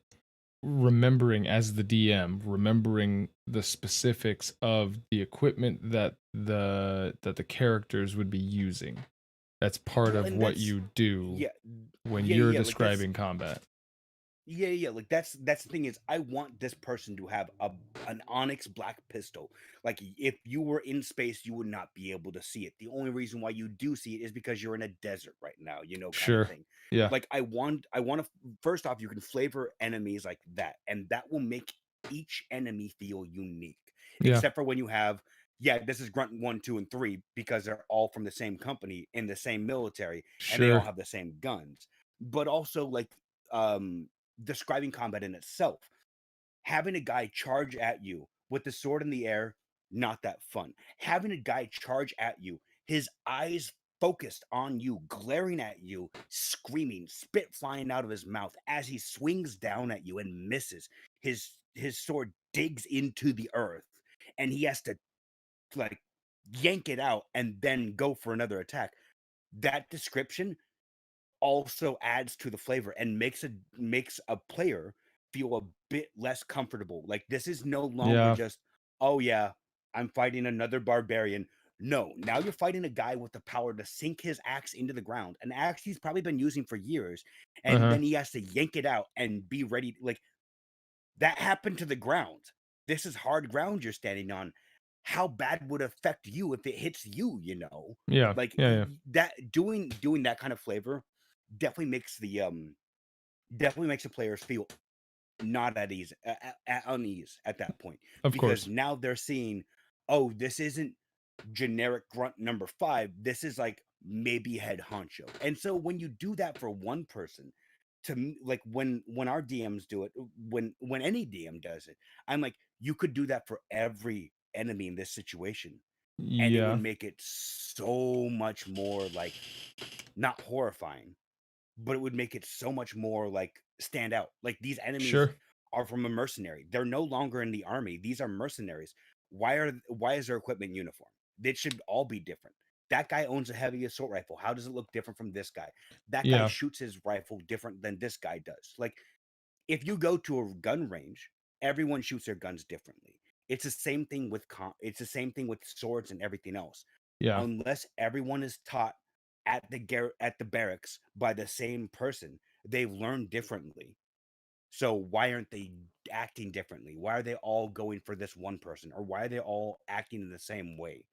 Speaker 1: remembering as the DM, remembering the specifics of the equipment that the characters would be using. That's part
Speaker 2: well,
Speaker 1: of
Speaker 2: and
Speaker 1: what
Speaker 2: that's
Speaker 1: you do
Speaker 2: yeah,
Speaker 1: when
Speaker 2: yeah,
Speaker 1: you're
Speaker 2: yeah. Like that's
Speaker 1: describing combat.
Speaker 2: Yeah. Like that's the thing is, I want this person to have an onyx black pistol. Like if you were in space, you would not be able to see it. The only reason why you do see it is because you're in a desert right now, kind of
Speaker 1: Sure.
Speaker 2: thing.
Speaker 1: Yeah.
Speaker 2: Like I want to. First off, you can flavor enemies like that, and that will make each enemy feel unique.
Speaker 1: Yeah.
Speaker 2: Except for when you have, yeah, this is Grunt 1, 2, and 3 because they're all from the same company in the same military, and they all
Speaker 1: Sure.
Speaker 2: have the same guns. But also like um describing combat in itself. Having a guy charge at you with the sword in the air, not that fun. Having a guy charge at you, his eyes focused on you, glaring at you, screaming, spit flying out of his mouth as he swings down at you and misses. His sword digs into the earth, and he has to like yank it out and then go for another attack. That description also adds to the flavor and makes a player feel a bit less comfortable. Like this is no longer
Speaker 1: Yeah.
Speaker 2: just, oh yeah, I'm fighting another barbarian. No, now you're fighting a guy with the power to sink his axe into the ground, an axe he's probably been using for years, and
Speaker 1: Uh-huh.
Speaker 2: then he has to yank it out and be ready. Like that happened to the ground. This is hard ground you're standing on. How bad would it affect you if it hits you, you know?
Speaker 1: Yeah.
Speaker 2: Like
Speaker 1: Yeah, yeah.
Speaker 2: that doing that kind of flavor definitely makes the definitely makes the players feel not at ease at unease at that point,
Speaker 1: Of
Speaker 2: because
Speaker 1: course.
Speaker 2: now they're seeing, oh, this isn't generic grunt number 5, this is like maybe head honcho. And so when you do that for one person, to me, like when our DMs do it, when any DM does it, I'm like, you could do that for every enemy in this situation, and it would
Speaker 1: Yeah.
Speaker 2: make it so much more like not horrifying, but it would make it so much more like stand out. Like these enemies
Speaker 1: Sure.
Speaker 2: are from a mercenary. They're no longer in the army. These are mercenaries. Why is their equipment uniform? They should all be different. That guy owns a heavy assault rifle. How does it look different from this guy? That guy
Speaker 1: Yeah.
Speaker 2: shoots his rifle different than this guy does. Like if you go to a gun range, everyone shoots their guns differently. It's the same thing with it's the same thing with swords and everything else.
Speaker 1: Yeah.
Speaker 2: Unless everyone is taught at the barracks by the same person, they've learned differently. So why aren't they acting differently? Why are they all going for this one person, or why are they all acting in the same way?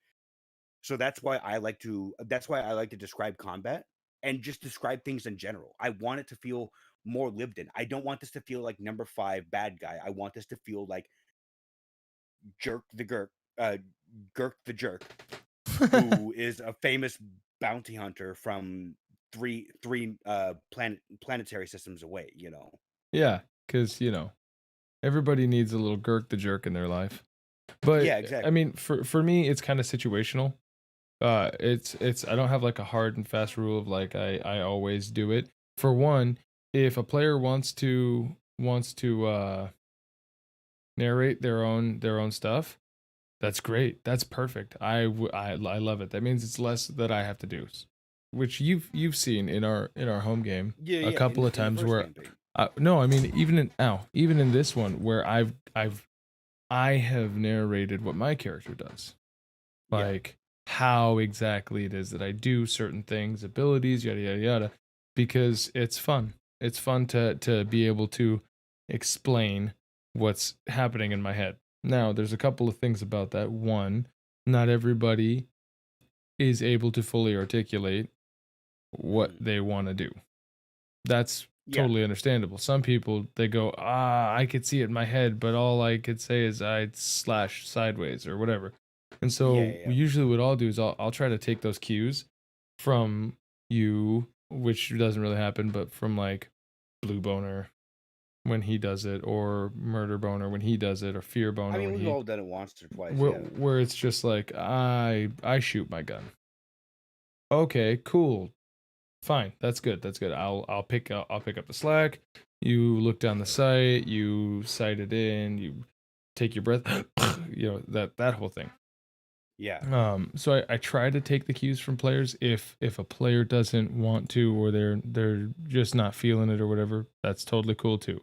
Speaker 2: So that's why I like to describe combat and just describe things in general. I want it to feel more lived in. I don't want this to feel like number 5 bad guy. I want this to feel like Jerk the Gurk, uh, Gurk the Jerk, who is a famous bounty hunter from planetary systems away, you know.
Speaker 1: Yeah, cuz everybody needs a little Girk the Jerk in their life. But
Speaker 2: Yeah,
Speaker 1: I
Speaker 2: exactly.
Speaker 1: mean, for me, it's kind of situational. It's I don't have like a hard and fast rule of like I always do it. For one, if a player wants to narrate their own stuff, that's great. That's perfect. I love it. That means it's less that I have to do, which you've seen in our home game
Speaker 2: Yeah,
Speaker 1: a
Speaker 2: yeah,
Speaker 1: couple of
Speaker 2: in the
Speaker 1: times
Speaker 2: first
Speaker 1: where
Speaker 2: campaign.
Speaker 1: no, I mean even in this one where I have narrated what my character does,
Speaker 2: Yeah.
Speaker 1: like how exactly it is that I do certain things, abilities, yada yada yada, because it's fun. It's fun to be able to explain what's happening in my head. Now, there's a couple of things about that. One, not everybody is able to fully articulate what
Speaker 2: Mhm.
Speaker 1: they want to do. That's
Speaker 2: Yeah.
Speaker 1: totally understandable. Some people they go, I could see it in my head, but all I could say is I'd slash sideways or whatever. And
Speaker 2: Yeah,
Speaker 1: so
Speaker 2: yeah, yeah.
Speaker 1: usually what I'll do is I'll try to take those cues from you, which doesn't really happen, but from like Blue Boner when he does it, or Murder Boner when he does it, or Fear
Speaker 2: I
Speaker 1: Boner
Speaker 2: mean,
Speaker 1: when
Speaker 2: we've
Speaker 1: he
Speaker 2: all done it once or twice,
Speaker 1: where,
Speaker 2: yeah.
Speaker 1: where it's just like I shoot my gun. Okay, cool. Fine, that's good. That's good. I'll pick up the slack. You look down the sight. You sight it in. You take your breath. That whole thing.
Speaker 2: Yeah.
Speaker 1: So I try to take the cues from players. If a player doesn't want to, or they're just not feeling it or whatever, that's totally cool too.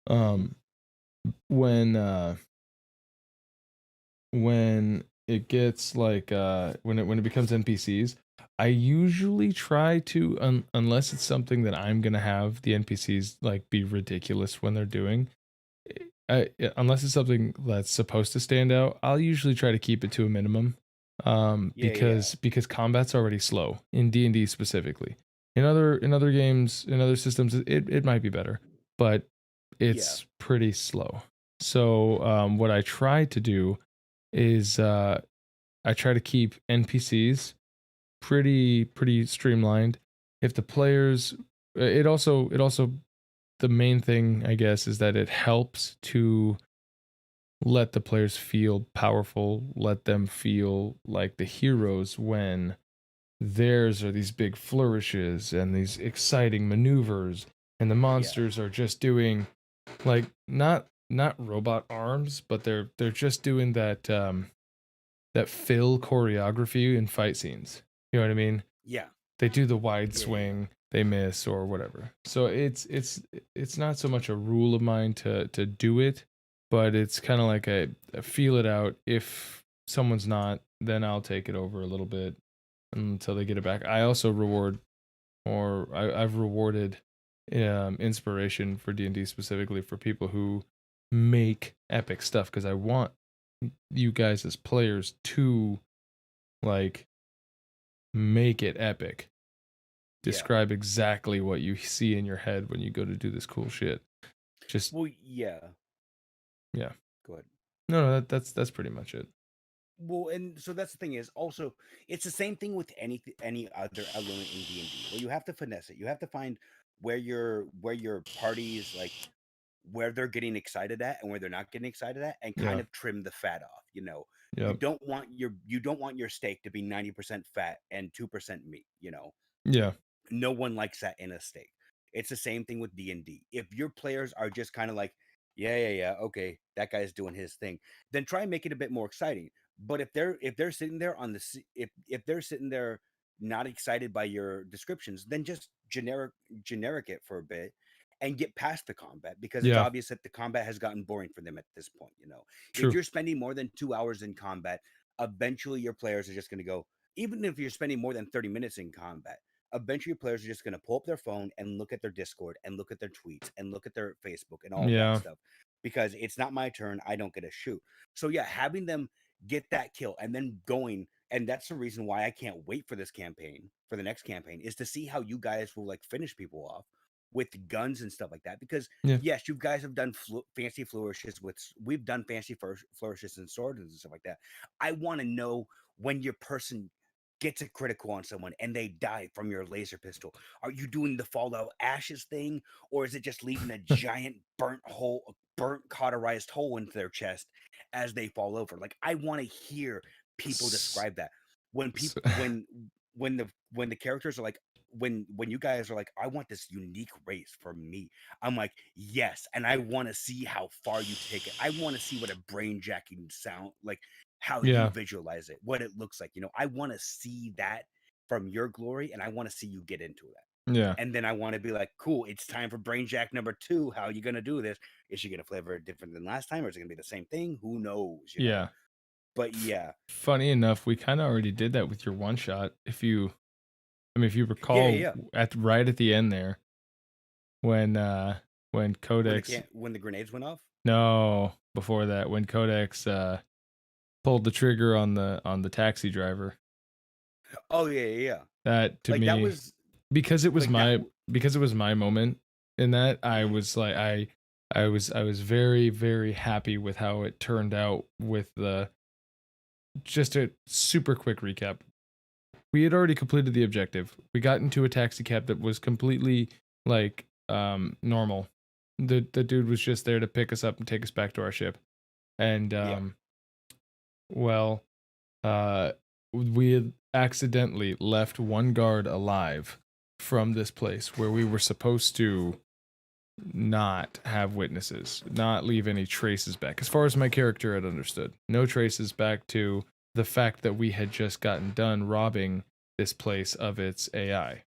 Speaker 1: Um, when when it gets like when it becomes NPCs, I usually try to unless it's something that I'm gonna have the NPCs like be ridiculous when they're doing. Unless it's something that's supposed to stand out, I'll usually try to keep it to a minimum.
Speaker 2: Yeah, yeah.
Speaker 1: Because combat's already slow in D&D specifically. In other games, in other systems, it might be better, but
Speaker 2: Yeah.
Speaker 1: it's pretty slow. So what I try to do is I try to keep NPCs pretty streamlined. If the players, it also the main thing I guess is that it helps to let the players feel powerful, let them feel like the heroes when theirs are these big flourishes and these exciting maneuvers, and the
Speaker 2: Yeah,
Speaker 1: monsters are just doing like not robot arms, but they're just doing that fill choreography in fight scenes. You know what I mean?
Speaker 2: yeah,
Speaker 1: They do the wide
Speaker 2: yeah, yeah.
Speaker 1: swing, they miss or whatever. So it's not so much a rule of mine to do it, but it's kind of like a feel it out. If someone's not, then I'll take it over a little bit until they get it back. I also reward, or I've rewarded inspiration for D&D specifically for people who make epic stuff, because I want you guys as players to like make it epic.
Speaker 2: Yeah.
Speaker 1: Describe exactly what you see in your head when you go to do this cool shit. Just
Speaker 2: Well, yeah.
Speaker 1: yeah.
Speaker 2: Go ahead.
Speaker 1: No, that's pretty much it.
Speaker 2: Well, and so that's the thing is also it's the same thing with any other element in D&D. Well, you have to finesse it. You have to find where your parties like where they're getting excited at and where they're not getting excited at, and kind
Speaker 1: Yeah.
Speaker 2: of trim the fat off. You know,
Speaker 1: Yep.
Speaker 2: you don't want your steak to be 90% fat and 2% meat. You know,
Speaker 1: Yeah.
Speaker 2: no one likes that in a steak. It's the same thing with D&D. If your players are just kind of like, yeah, yeah, yeah, okay, that guy's doing his thing, then try and make it a bit more exciting. But if they're sitting there on if they're sitting there not excited by your descriptions, then just generic it for a bit and get past the combat, because it's
Speaker 1: Yeah.
Speaker 2: obvious that the combat has gotten boring for them at this point. You know, if
Speaker 1: True.
Speaker 2: you're spending more than 2 hours in combat, eventually your players are just going to go. Even if you're spending more than 30 minutes in combat, eventually your players are just going to pull up their phone and look at their Discord and look at their tweets and look at their Facebook and all of that
Speaker 1: Yeah.
Speaker 2: stuff, because it's not my turn. I don't get a shoot. So yeah, having them get that kill and then going, and that's the reason why I can't wait for this campaign, for the next campaign, is to see how you guys will like finish people off with guns and stuff like that. Because
Speaker 1: Yeah.
Speaker 2: yes, you guys have done fancy flourishes with, we've done fancy flourishes and swords and stuff like that. I want to know when your person gets a critical on someone and they die from your laser pistol. Are you doing the Fallout Ashes thing, or is it just leaving a giant burnt cauterized hole into their chest as they fall over? Like, I want to hear people
Speaker 1: S-
Speaker 2: describe that. When people
Speaker 1: s-
Speaker 2: when the characters are like, when you guys are like, I want this unique race for me. I'm like, yes, and I want to see how far you take it. I want to see what a brain jacking sound like, how you
Speaker 1: yeah.
Speaker 2: visualize it, what it looks like. You know, I want to see that from your glory, and I want to see you get into that.
Speaker 1: Yeah.
Speaker 2: And then I want to be like, cool, it's time for Brain Jack number 2. How are you gonna do this? Is she gonna flavor it different than last time, or is it gonna be the same thing? Who knows, you know?
Speaker 1: Yeah.
Speaker 2: But yeah,
Speaker 1: Funny enough, we kind of already did that with your one shot. If you
Speaker 2: yeah,
Speaker 1: recall,
Speaker 2: yeah.
Speaker 1: at right at the end there, when
Speaker 2: When the
Speaker 1: Codex,
Speaker 2: can when the grenades went off.
Speaker 1: no, before that, when Codex pulled the trigger on the taxi driver,
Speaker 2: Oh yeah, yeah, yeah.
Speaker 1: that to
Speaker 2: Like that
Speaker 1: me,
Speaker 2: was
Speaker 1: because it was
Speaker 2: like that.
Speaker 1: my moment in that, I was like, I was very, very happy with how it turned out. With the just a super quick recap, we had already completed the objective. We got into a taxi cab that was completely like normal. The dude was just there to pick us up and take us back to our ship. And
Speaker 2: Yeah,
Speaker 1: well, we had accidentally left one guard alive from this place where we were supposed to not have witnesses, not leave any traces back. As far as my character had understood, no traces back to the fact that we had just gotten done robbing this place of its AI.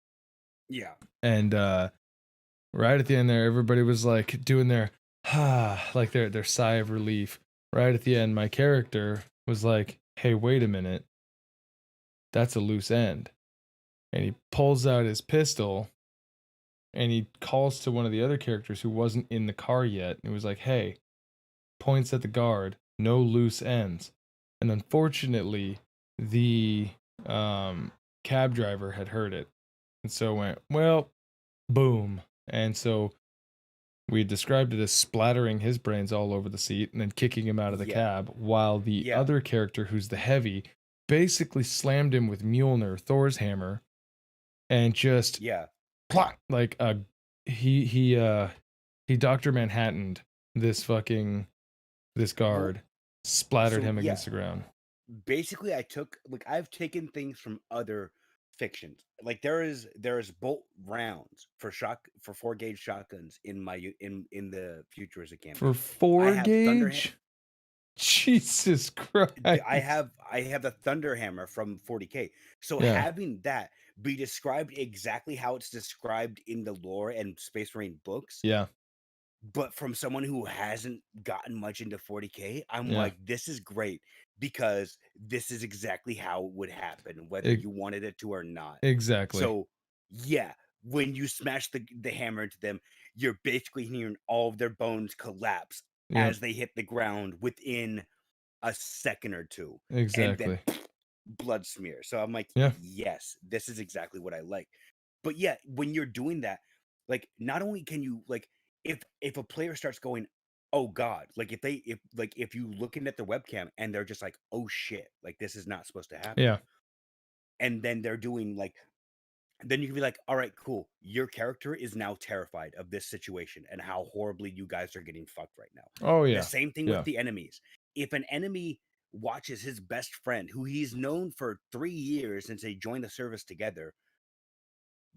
Speaker 2: yeah,
Speaker 1: And right at the end there, everybody was like doing their like their sigh of relief. Right at the end, my character was like, "Hey, wait a minute, that's a loose end." And he pulls out his pistol and he calls to one of the other characters who wasn't in the car yet. And he was like, "Hey," points at the guard, "no loose ends." And unfortunately, the cab driver had heard it, and so went, "Well, boom." And so we described it as splattering his brains all over the seat and then kicking him out of the
Speaker 2: yeah,
Speaker 1: cab, while the
Speaker 2: yeah,
Speaker 1: other character, who's the heavy, basically slammed him with Mjolnir, Thor's hammer, and just
Speaker 2: yeah,
Speaker 1: plot like he Dr. Manhattaned this fucking this
Speaker 2: Well,
Speaker 1: guard, splattered
Speaker 2: so
Speaker 1: him
Speaker 2: yeah,
Speaker 1: against the ground.
Speaker 2: basically I took like I've taken things from other fictions. Like there is bolt rounds for 4 gauge shotguns in in the Futuristic
Speaker 1: For
Speaker 2: campaign. I
Speaker 1: 4
Speaker 2: have
Speaker 1: gauge? Jesus Christ.
Speaker 2: I have the Thunder Hammer from 40K. So
Speaker 1: Yeah.
Speaker 2: having that be described exactly how it's described in the lore and Space Marine books,
Speaker 1: Yeah.
Speaker 2: but from someone who hasn't gotten much into 40K, I'm
Speaker 1: Yeah.
Speaker 2: like, this is great because this is exactly how it would happen, whether
Speaker 1: E
Speaker 2: you wanted it to or not.
Speaker 1: exactly.
Speaker 2: So yeah, when you smash the hammer into them, you're basically hearing all of their bones collapse
Speaker 1: Yep.
Speaker 2: as they hit the ground within a second or two, and then
Speaker 1: Exactly.
Speaker 2: blood smear. So I'm like,
Speaker 1: Yeah.
Speaker 2: yes, this is exactly what I like. But yeah, when you're doing that, like not only can you like if a player starts going, oh God, like if you looking at the webcam and they're just like, oh shit, like this is not supposed to happen.
Speaker 1: Yeah.
Speaker 2: And then they're doing like then you can be like, all right, cool. Your character is now terrified of this situation and how horribly you guys are getting fucked right now.
Speaker 1: Oh,
Speaker 2: The
Speaker 1: yeah.
Speaker 2: same thing with
Speaker 1: Yeah.
Speaker 2: the enemies. If an enemy watches his best friend, who he's known for 3 years since they joined the service together,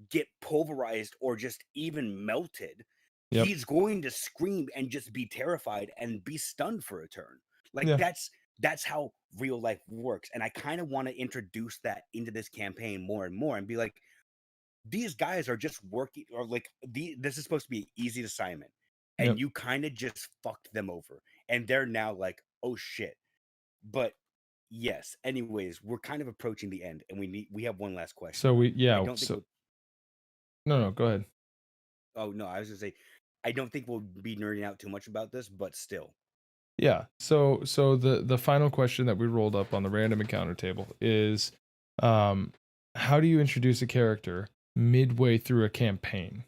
Speaker 2: get pulverized or just even melted,
Speaker 1: Yep.
Speaker 2: he's going to scream and just be terrified and be stunned for a turn. Like
Speaker 1: Yeah.
Speaker 2: that's how real life works. And I kind of want to introduce that into this campaign more and more and be like, these guys are just working or like this is supposed to be an easy assignment and
Speaker 1: Yep.
Speaker 2: you kind of just fucked them over and they're now like oh shit. But yes, anyways, we're kind of approaching the end and we have one last question.
Speaker 1: So
Speaker 2: I don't think
Speaker 1: so
Speaker 2: we'll
Speaker 1: no, go ahead.
Speaker 2: oh no, I was gonna say I don't think we'll be nerding out too much about this, but still.
Speaker 1: Yeah. So the final question that we rolled up on the random encounter table is how do you introduce a character midway through a campaign?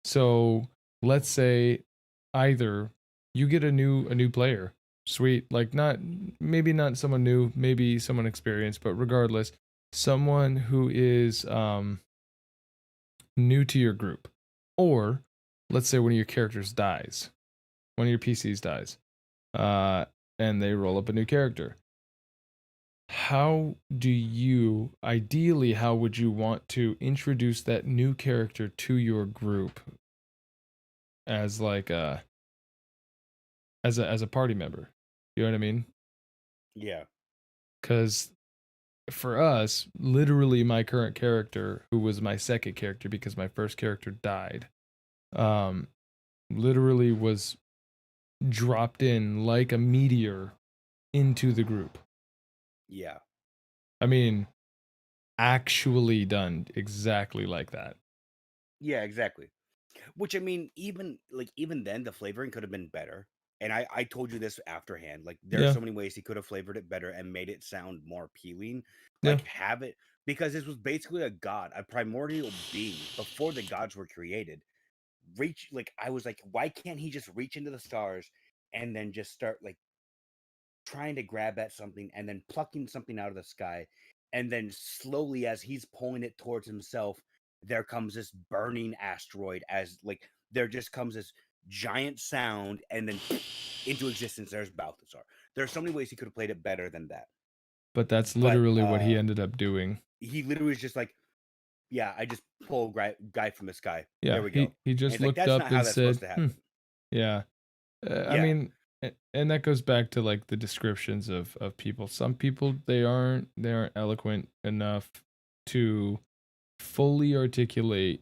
Speaker 1: So let's say either you get a new player, sweet, like not maybe not someone new, maybe someone experienced, but regardless, someone who is new to your group. Or let's say one of your characters dies, one of your PCs dies, and they roll up a new character. How do you, ideally, how would you want to introduce that new character to your group as like as a party member? You know what I mean?
Speaker 2: Yeah.
Speaker 1: Because for us, literally, my current character, who was my second character because my first character died, um, literally was dropped in like a meteor into the group.
Speaker 2: Yeah.
Speaker 1: I mean, actually done exactly like that.
Speaker 2: Yeah, exactly. Which I mean, even then, the flavoring could have been better. And I told you this afterhand. Like there are
Speaker 1: Yeah,
Speaker 2: so many ways he could have flavored it better and made it sound more appealing.
Speaker 1: yeah,
Speaker 2: Like have it because this was basically a god, a primordial being before the gods were created. Reach like I was like, why can't he just reach into the stars and then just start like trying to grab at something and then plucking something out of the sky, and then slowly as he's pulling it towards himself, there comes this burning asteroid as like there just comes this giant sound and then into existence there's Balthazar. There are so many ways he could have played it better than that.
Speaker 1: but that's
Speaker 2: But
Speaker 1: literally what he ended up doing.
Speaker 2: he literally was just like, yeah, I just pull a guy from the sky. There
Speaker 1: Yeah,
Speaker 2: we go.
Speaker 1: he
Speaker 2: And
Speaker 1: just
Speaker 2: it's like
Speaker 1: looked
Speaker 2: that's
Speaker 1: up
Speaker 2: not how
Speaker 1: and
Speaker 2: that's supposed
Speaker 1: said,
Speaker 2: to happen.
Speaker 1: yeah. I
Speaker 2: Yeah.
Speaker 1: mean, and that goes back to like the descriptions of people. Some people they aren't eloquent enough to fully articulate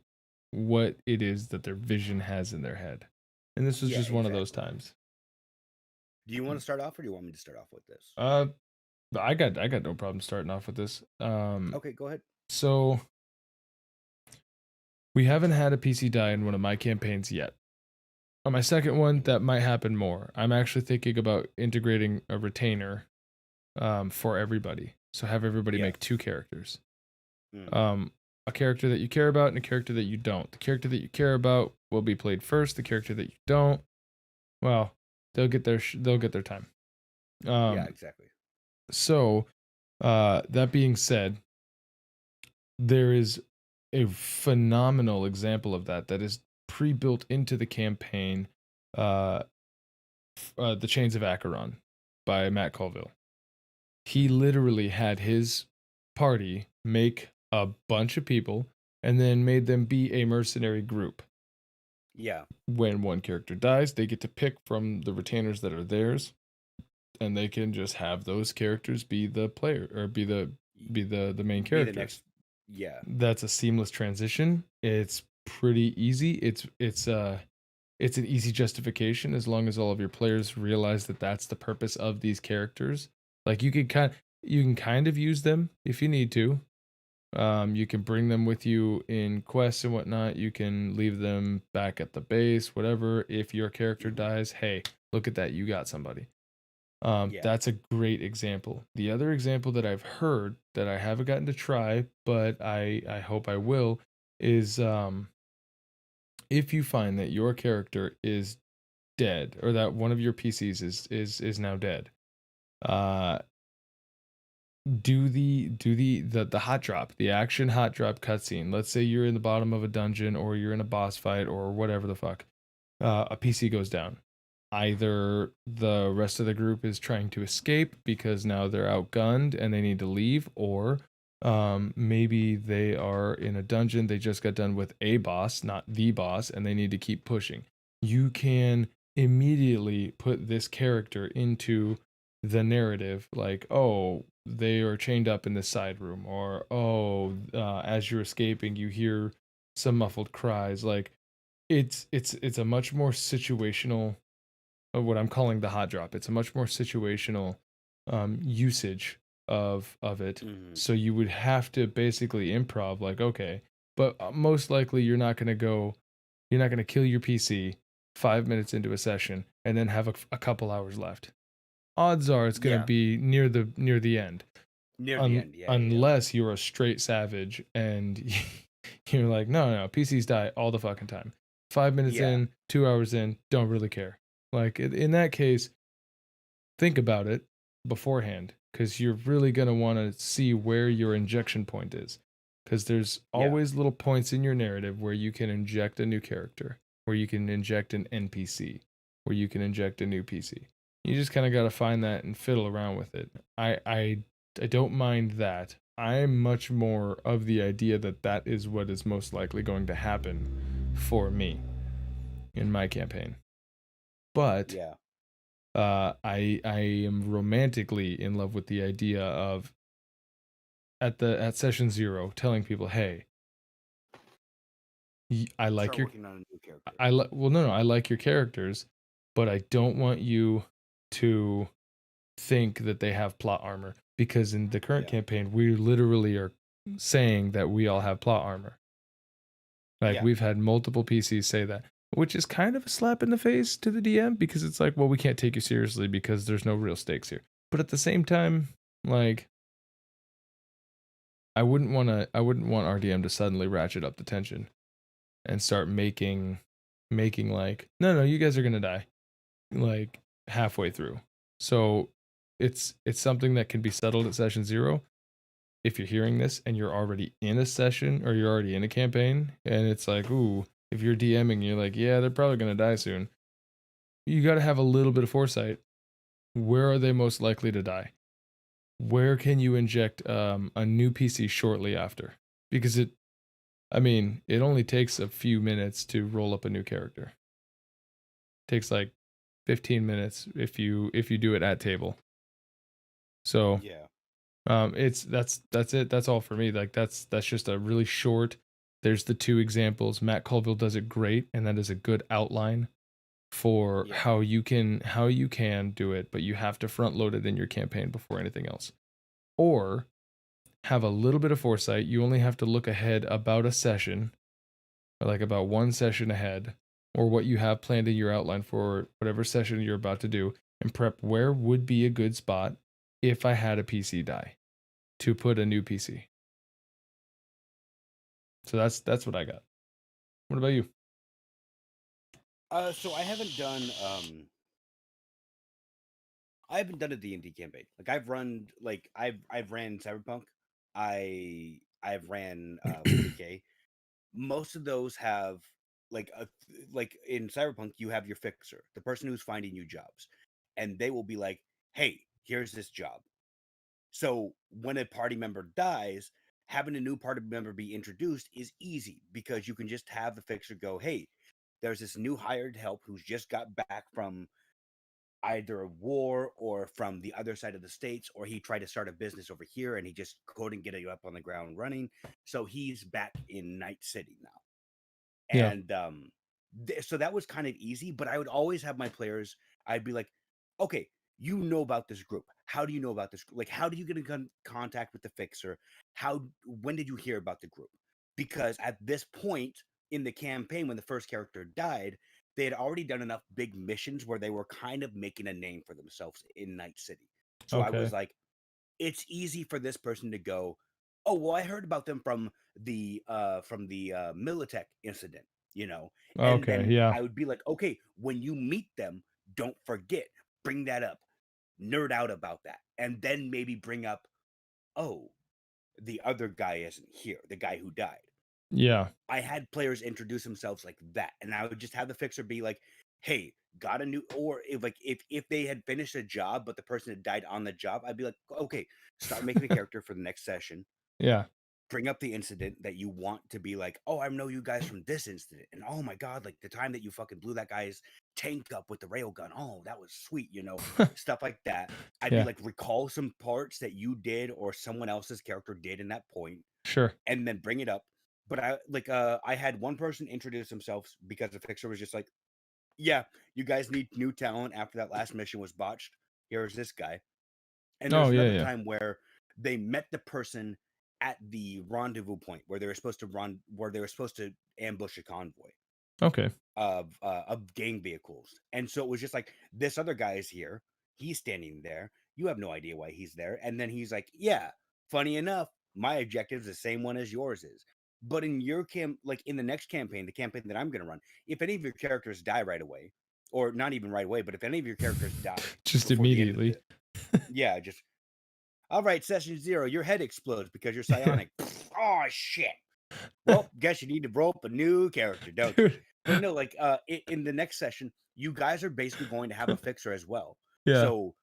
Speaker 1: what it is that their vision has in their head. And this was
Speaker 2: Yeah,
Speaker 1: just one of those
Speaker 2: exactly.
Speaker 1: times.
Speaker 2: Do you want to start off or do you want me to start off with this?
Speaker 1: Uh I got no problem starting off with this.
Speaker 2: Okay, go ahead.
Speaker 1: So we haven't had a PC die in one of my campaigns yet. On my second one, that might happen more. I'm actually thinking about integrating a retainer for everybody. So have everybody
Speaker 2: Yeah.
Speaker 1: make 2 characters.
Speaker 2: Mm.
Speaker 1: A character that you care about and a character that you don't. The character that you care about will be played first. The character that you don't, well, they'll get their time.
Speaker 2: Yeah, exactly.
Speaker 1: So, that being said, there is a phenomenal example of that is pre-built into the campaign The Chains of Acheron by Matt Colville. He literally had his party make a bunch of people and then made them be a mercenary group.
Speaker 2: Yeah.
Speaker 1: When one character dies, they get to pick from the retainers that are theirs, and they can just have those characters be the player or be the main
Speaker 2: Be the
Speaker 1: characters.
Speaker 2: next. Yeah.
Speaker 1: That's a seamless transition. It's pretty easy. It's an easy justification as long as all of your players realize that that's the purpose of these characters. Like you can kind of use them if you need to. You can bring them with you in quests and whatnot. You can leave them back at the base, whatever. If your character
Speaker 2: Mhm.
Speaker 1: dies, hey, look at that, you got somebody.
Speaker 2: Yeah.
Speaker 1: That's a great example. The other example that I've heard that I haven't gotten to try, but I hope I will, is if you find that your character is dead or that one of your PCs is now dead, uh, do the hot drop, the action hot drop cutscene. Let's say you're in the bottom of a dungeon or you're in a boss fight or whatever the fuck. A PC goes down. Either the rest of the group is trying to escape because now they're outgunned and they need to leave, or maybe they are in a dungeon. They just got done with a boss, not the boss, and they need to keep pushing. You can immediately put this character into the narrative, like, oh, they are chained up in the side room, or oh, as you're escaping, you hear some muffled cries. Like it's a much more situational, what I'm calling the hot drop. It's a much more situational usage of it.
Speaker 2: Hmm.
Speaker 1: So you would have to basically improv, like, okay, but most likely you're not gonna kill your PC 5 minutes into a session and then have a couple hours left. Odds are it's gonna
Speaker 2: Yeah.
Speaker 1: be near the end,
Speaker 2: Near the end. Yeah. Yeah. Yeah.
Speaker 1: unless you're a straight savage and you're like, no, no, PCs die all the fucking time. 5 minutes
Speaker 2: Yeah.
Speaker 1: in, 2 hours in, don't really care. Like in that case, think about it beforehand because you're really gonna want to see where your injection point is. Because there's
Speaker 2: Yeah.
Speaker 1: always little points in your narrative where you can inject a new character, where you can inject an NPC, where you can inject a new PC. You just kind of got to find that and fiddle around with it. I don't mind that. I'm much more of the idea that that is what is most likely going to happen for me in my campaign. But
Speaker 2: Yeah.
Speaker 1: I am romantically in love with the idea of at session 0 telling people, hey, I like
Speaker 2: Start
Speaker 1: your
Speaker 2: working on a new character.
Speaker 1: well, no, I like your characters, but I don't want you to think that they have plot armor because in the current
Speaker 2: Yeah.
Speaker 1: campaign we literally are saying that we all have plot armor. Like
Speaker 2: Yeah.
Speaker 1: we've had multiple PCs say that, which is kind of a slap in the face to the DM because it's like, well, we can't take you seriously because there's no real stakes here. But at the same time, like I wouldn't want our DM to suddenly ratchet up the tension and start making like, no, no, you guys are going to die like halfway through. So it's something that can be settled at session 0 if you're hearing this and you're already in a session or you're already in a campaign and it's like, ooh, if you're DMing, you're like, yeah, they're probably going to die soon. You got to have a little bit of foresight. Where are they most likely to die? Where can you inject a new PC shortly after? Because it only takes a few minutes to roll up a new character. It takes like 15 minutes if you do it at table. So
Speaker 2: Yeah.
Speaker 1: it's that's it. That's all for me. Like that's just a really short. There's the two examples. Matt Colville does it great, and that is a good outline for
Speaker 2: Yeah.
Speaker 1: how you can do it. But you have to front load it in your campaign before anything else, or have a little bit of foresight. You only have to look ahead about a session, or like about one session ahead, or what you have planned in your outline for whatever session you're about to do, and prep where would be a good spot if I had a PC die to put a new PC. So that's what I got. What about you?
Speaker 2: So I haven't done a D&D campaign. Like I've ran Cyberpunk. I've ran 40K. Most of those have like in Cyberpunk, you have your fixer, the person who's finding you jobs, and they will be like, "Hey, here's this job." So when a party member dies, having a new party member be introduced is easy because you can just have the fixer go, "Hey, there's this new hired help who's just got back from either a war or from the other side of the states, or he tried to start a business over here and he just couldn't get it up on the ground running. So he's back in Night City now."
Speaker 1: Yeah.
Speaker 2: And so that was kind of easy, but I would always have my players, I'd be like, okay, you know about this group. How do you know about this? Like, how do you get in contact with the fixer? When did you hear about the group? Because at this point in the campaign, when the first character died, they had already done enough big missions where they were kind of making a name for themselves in Night City. So I
Speaker 1: Okay.
Speaker 2: was like, it's easy for this person to go, "Oh, well, I heard about them from the Militech incident," you know. And
Speaker 1: Okay.
Speaker 2: then
Speaker 1: Yeah.
Speaker 2: I would be like, "Okay, when you meet them, don't forget, bring that up, nerd out about that, and then maybe bring up, oh, the other guy isn't here, the guy who died."
Speaker 1: Yeah.
Speaker 2: I had players introduce themselves like that, and I would just have the fixer be like, "Hey, got a new," or if they had finished a job but the person had died on the job, I'd be like, "Okay, start making a character for the next session.
Speaker 1: Yeah.
Speaker 2: Bring up the incident that you want to be like, oh, I know you guys from this incident, and oh my god, like the time that you fucking blew that guy's tank up with the railgun. Oh, that was sweet, stuff like that." I'd be
Speaker 1: Yeah.
Speaker 2: like, recall some parts that you did or someone else's character did in that point,
Speaker 1: Sure.
Speaker 2: and then bring it up. But I had one person introduce themselves because the fixer was just like, "Yeah, you guys need new talent after that last mission was botched. Here's this guy." And
Speaker 1: Oh
Speaker 2: there's
Speaker 1: yeah.
Speaker 2: another
Speaker 1: Yeah.
Speaker 2: time where they met the person at the rendezvous point where they were supposed to ambush a convoy
Speaker 1: Okay.
Speaker 2: of gang vehicles. And so it was just like, this other guy is here. He's standing there. You have no idea why he's there. And then he's like, "Yeah, funny enough, my objective is the same one as yours is. But in your like in the next campaign, the campaign that I'm going to run, if any of your characters die right away, or not even right away, but if any of your characters die
Speaker 1: Just
Speaker 2: before the end of
Speaker 1: immediately.
Speaker 2: the, yeah, just, all right, session 0, your head explodes because you're
Speaker 1: Yeah.
Speaker 2: psionic. Oh shit. Well, guess you need to roll up a new character, don't you?
Speaker 1: Dude.
Speaker 2: But no, like in the next session, you guys are basically going to have a fixer as well.
Speaker 1: Yeah.
Speaker 2: So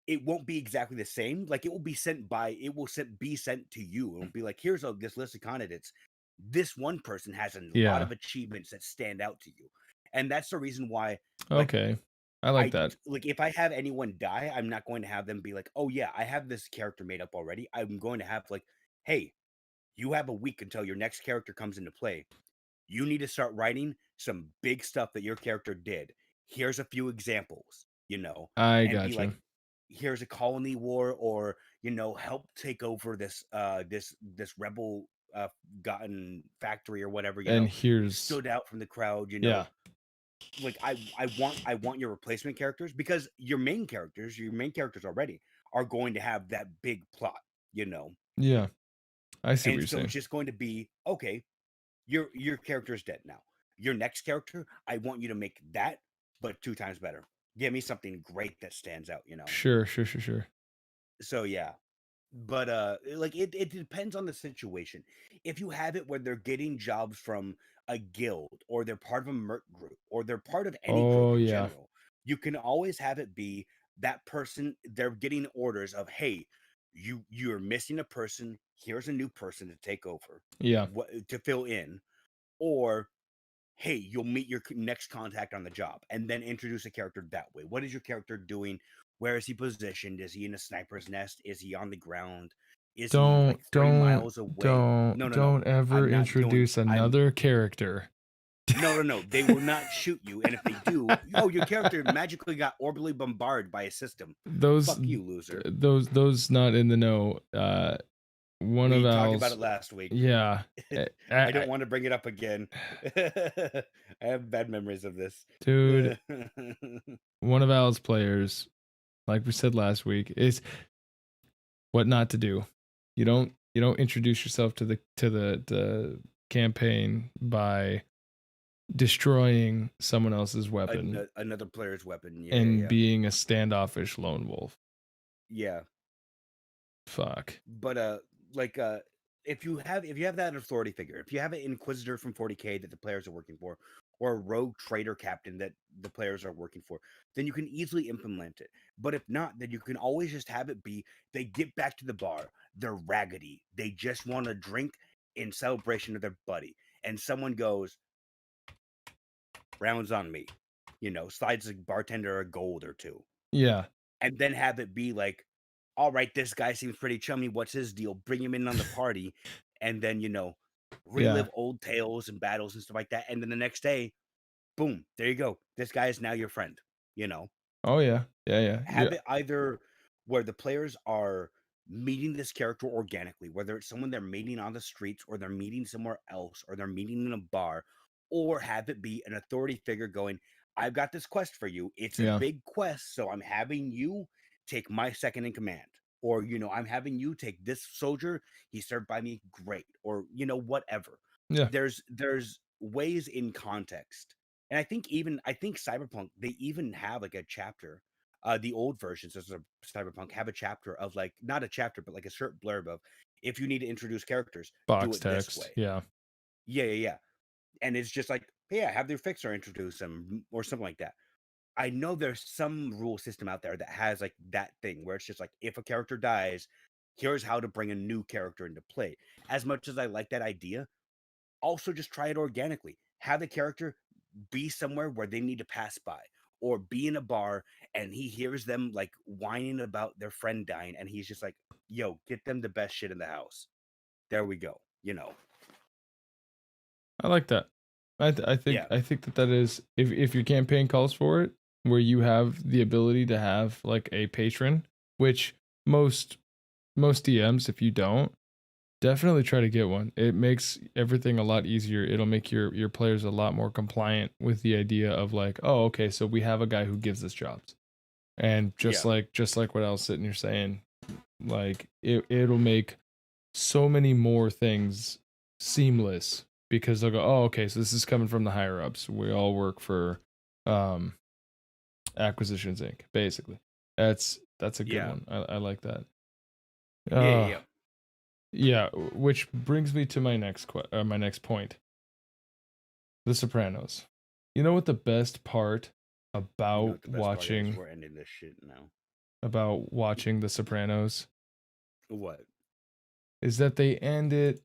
Speaker 2: it won't be exactly the same. Like it will be sent to you. It'll be like, here's this list of candidates. This one person has a lot
Speaker 1: Yeah.
Speaker 2: of achievements that stand out to you. And that's the reason why, like,
Speaker 1: Okay. I like that.
Speaker 2: if I have anyone die, I'm not going to have them be like, "Oh yeah, I have this character made up already." I'm going to have like, "Hey, you have a week until your next character comes into play. You need to start writing some big stuff that your character did. Here's a few examples,
Speaker 1: I
Speaker 2: and be
Speaker 1: gotcha.
Speaker 2: like, here's a colony war, or help take over this rebel gotten factory or whatever,
Speaker 1: And here's
Speaker 2: stood out from the crowd,
Speaker 1: yeah.
Speaker 2: like I want your replacement characters, because your main characters already are going to have that big plot, you know.
Speaker 1: Yeah. I see what
Speaker 2: And
Speaker 1: you're
Speaker 2: so
Speaker 1: saying.
Speaker 2: it's just going to be, okay, your character is dead now. Your next character, I want you to make that, but 2 times better. Give me something great that stands out.
Speaker 1: Sure. Sure. Sure. Sure.
Speaker 2: So yeah. But like it depends on the situation. If you have it where they're getting jobs from a guild, or they're part of a merc group, or they're part of any group
Speaker 1: Oh
Speaker 2: in
Speaker 1: yeah.
Speaker 2: general, you can always have it be that person, they're getting orders of, "Hey, you're missing a person, here's a new person to take over,
Speaker 1: Yeah.
Speaker 2: to fill in," or, "Hey, you'll meet your next contact on the job," and then introduce a character that way. What is your character doing? Where is he positioned? Is he in a sniper's nest? Is he on the ground? Is he
Speaker 1: Don't
Speaker 2: like 30
Speaker 1: don't
Speaker 2: miles away?
Speaker 1: don't
Speaker 2: No, no, no.
Speaker 1: don't ever
Speaker 2: I'm not doing.
Speaker 1: introduce
Speaker 2: I'm
Speaker 1: another character.
Speaker 2: No, no, no. They will not shoot you, and if they do, oh, your character magically got orbitally bombarded by a system.
Speaker 1: those
Speaker 2: Fuck you, loser.
Speaker 1: those not in the know. One of
Speaker 2: We talked about
Speaker 1: Al's
Speaker 2: it last week.
Speaker 1: yeah.
Speaker 2: I don't want to bring it up again. I have bad memories of this.
Speaker 1: Dude, one of Al's players, like we said last week, is what not to do. You don't introduce yourself to the campaign by destroying someone else's weapon
Speaker 2: Another player's weapon. Yeah,
Speaker 1: and
Speaker 2: yeah,
Speaker 1: being a standoffish lone wolf.
Speaker 2: yeah.
Speaker 1: Fuck.
Speaker 2: But like if you have that authority figure, if you have an inquisitor from 40K that the players are working for, or a rogue trader captain that the players are working for, then you can easily implement it. But if not, then you can always just have it be they get back to the bar, they're raggedy, they just want to drink in celebration of their buddy, and someone goes, rounds on me, slides a bartender a gold or two,
Speaker 1: Yeah.
Speaker 2: and then have it be like, all right, this guy seems pretty chummy. What's his deal? Bring him in on the party, and then
Speaker 1: Yeah.
Speaker 2: relive old tales and battles and stuff like that. And then the next day, boom, there you go. This guy is now your friend. You know,
Speaker 1: Oh yeah. Yeah, yeah. Yeah.
Speaker 2: have it either where the players are meeting this character organically, whether it's someone they're meeting on the streets or they're meeting somewhere else or they're meeting in a bar, or have it be an authority figure going, I've got this quest for you. It's a
Speaker 1: Yeah.
Speaker 2: big quest, so I'm having you take my second in command. Or, I'm having you take this soldier. He served by me great. Or, whatever.
Speaker 1: Yeah.
Speaker 2: There's ways in context. And I think Cyberpunk, they even have like a chapter, the old versions of Cyberpunk have a chapter of like not a chapter, but like a short blurb of if you need to introduce characters, do
Speaker 1: Box
Speaker 2: it this
Speaker 1: text.
Speaker 2: way.
Speaker 1: Yeah.
Speaker 2: Yeah, yeah, yeah. And it's just like, hey, yeah, have their fixer introduce them or something like that. I know there's some rule system out there that has like that thing where it's just like if a character dies, here's how to bring a new character into play. As much as I like that idea, also just try it organically. Have the character be somewhere where they need to pass by or be in a bar and he hears them like whining about their friend dying and he's just like, yo, get them the best shit in the house. There we go.
Speaker 1: I like that. I think
Speaker 2: Yeah.
Speaker 1: I think that is, if your campaign calls for it, where you have the ability to have like a patron, which most DMs, if you don't, definitely try to get one. It makes everything a lot easier. It'll make your players a lot more compliant with the idea of like, oh, okay, so we have a guy who gives us jobs. And just
Speaker 2: Yeah.
Speaker 1: like what I was sitting here saying, like it'll make so many more things seamless because they'll go, oh, okay, so this is coming from the higher ups. We all work for um Acquisitions Inc. Basically, that's a good
Speaker 2: Yeah.
Speaker 1: one. I like that.
Speaker 2: Yeah.
Speaker 1: Uh,
Speaker 2: Yeah.
Speaker 1: yeah. Which brings me to my next point. The Sopranos. You know what the best part
Speaker 2: You know
Speaker 1: about
Speaker 2: what the best part is?
Speaker 1: watching
Speaker 2: We're ending this shit now.
Speaker 1: The Sopranos
Speaker 2: What?
Speaker 1: is that they end it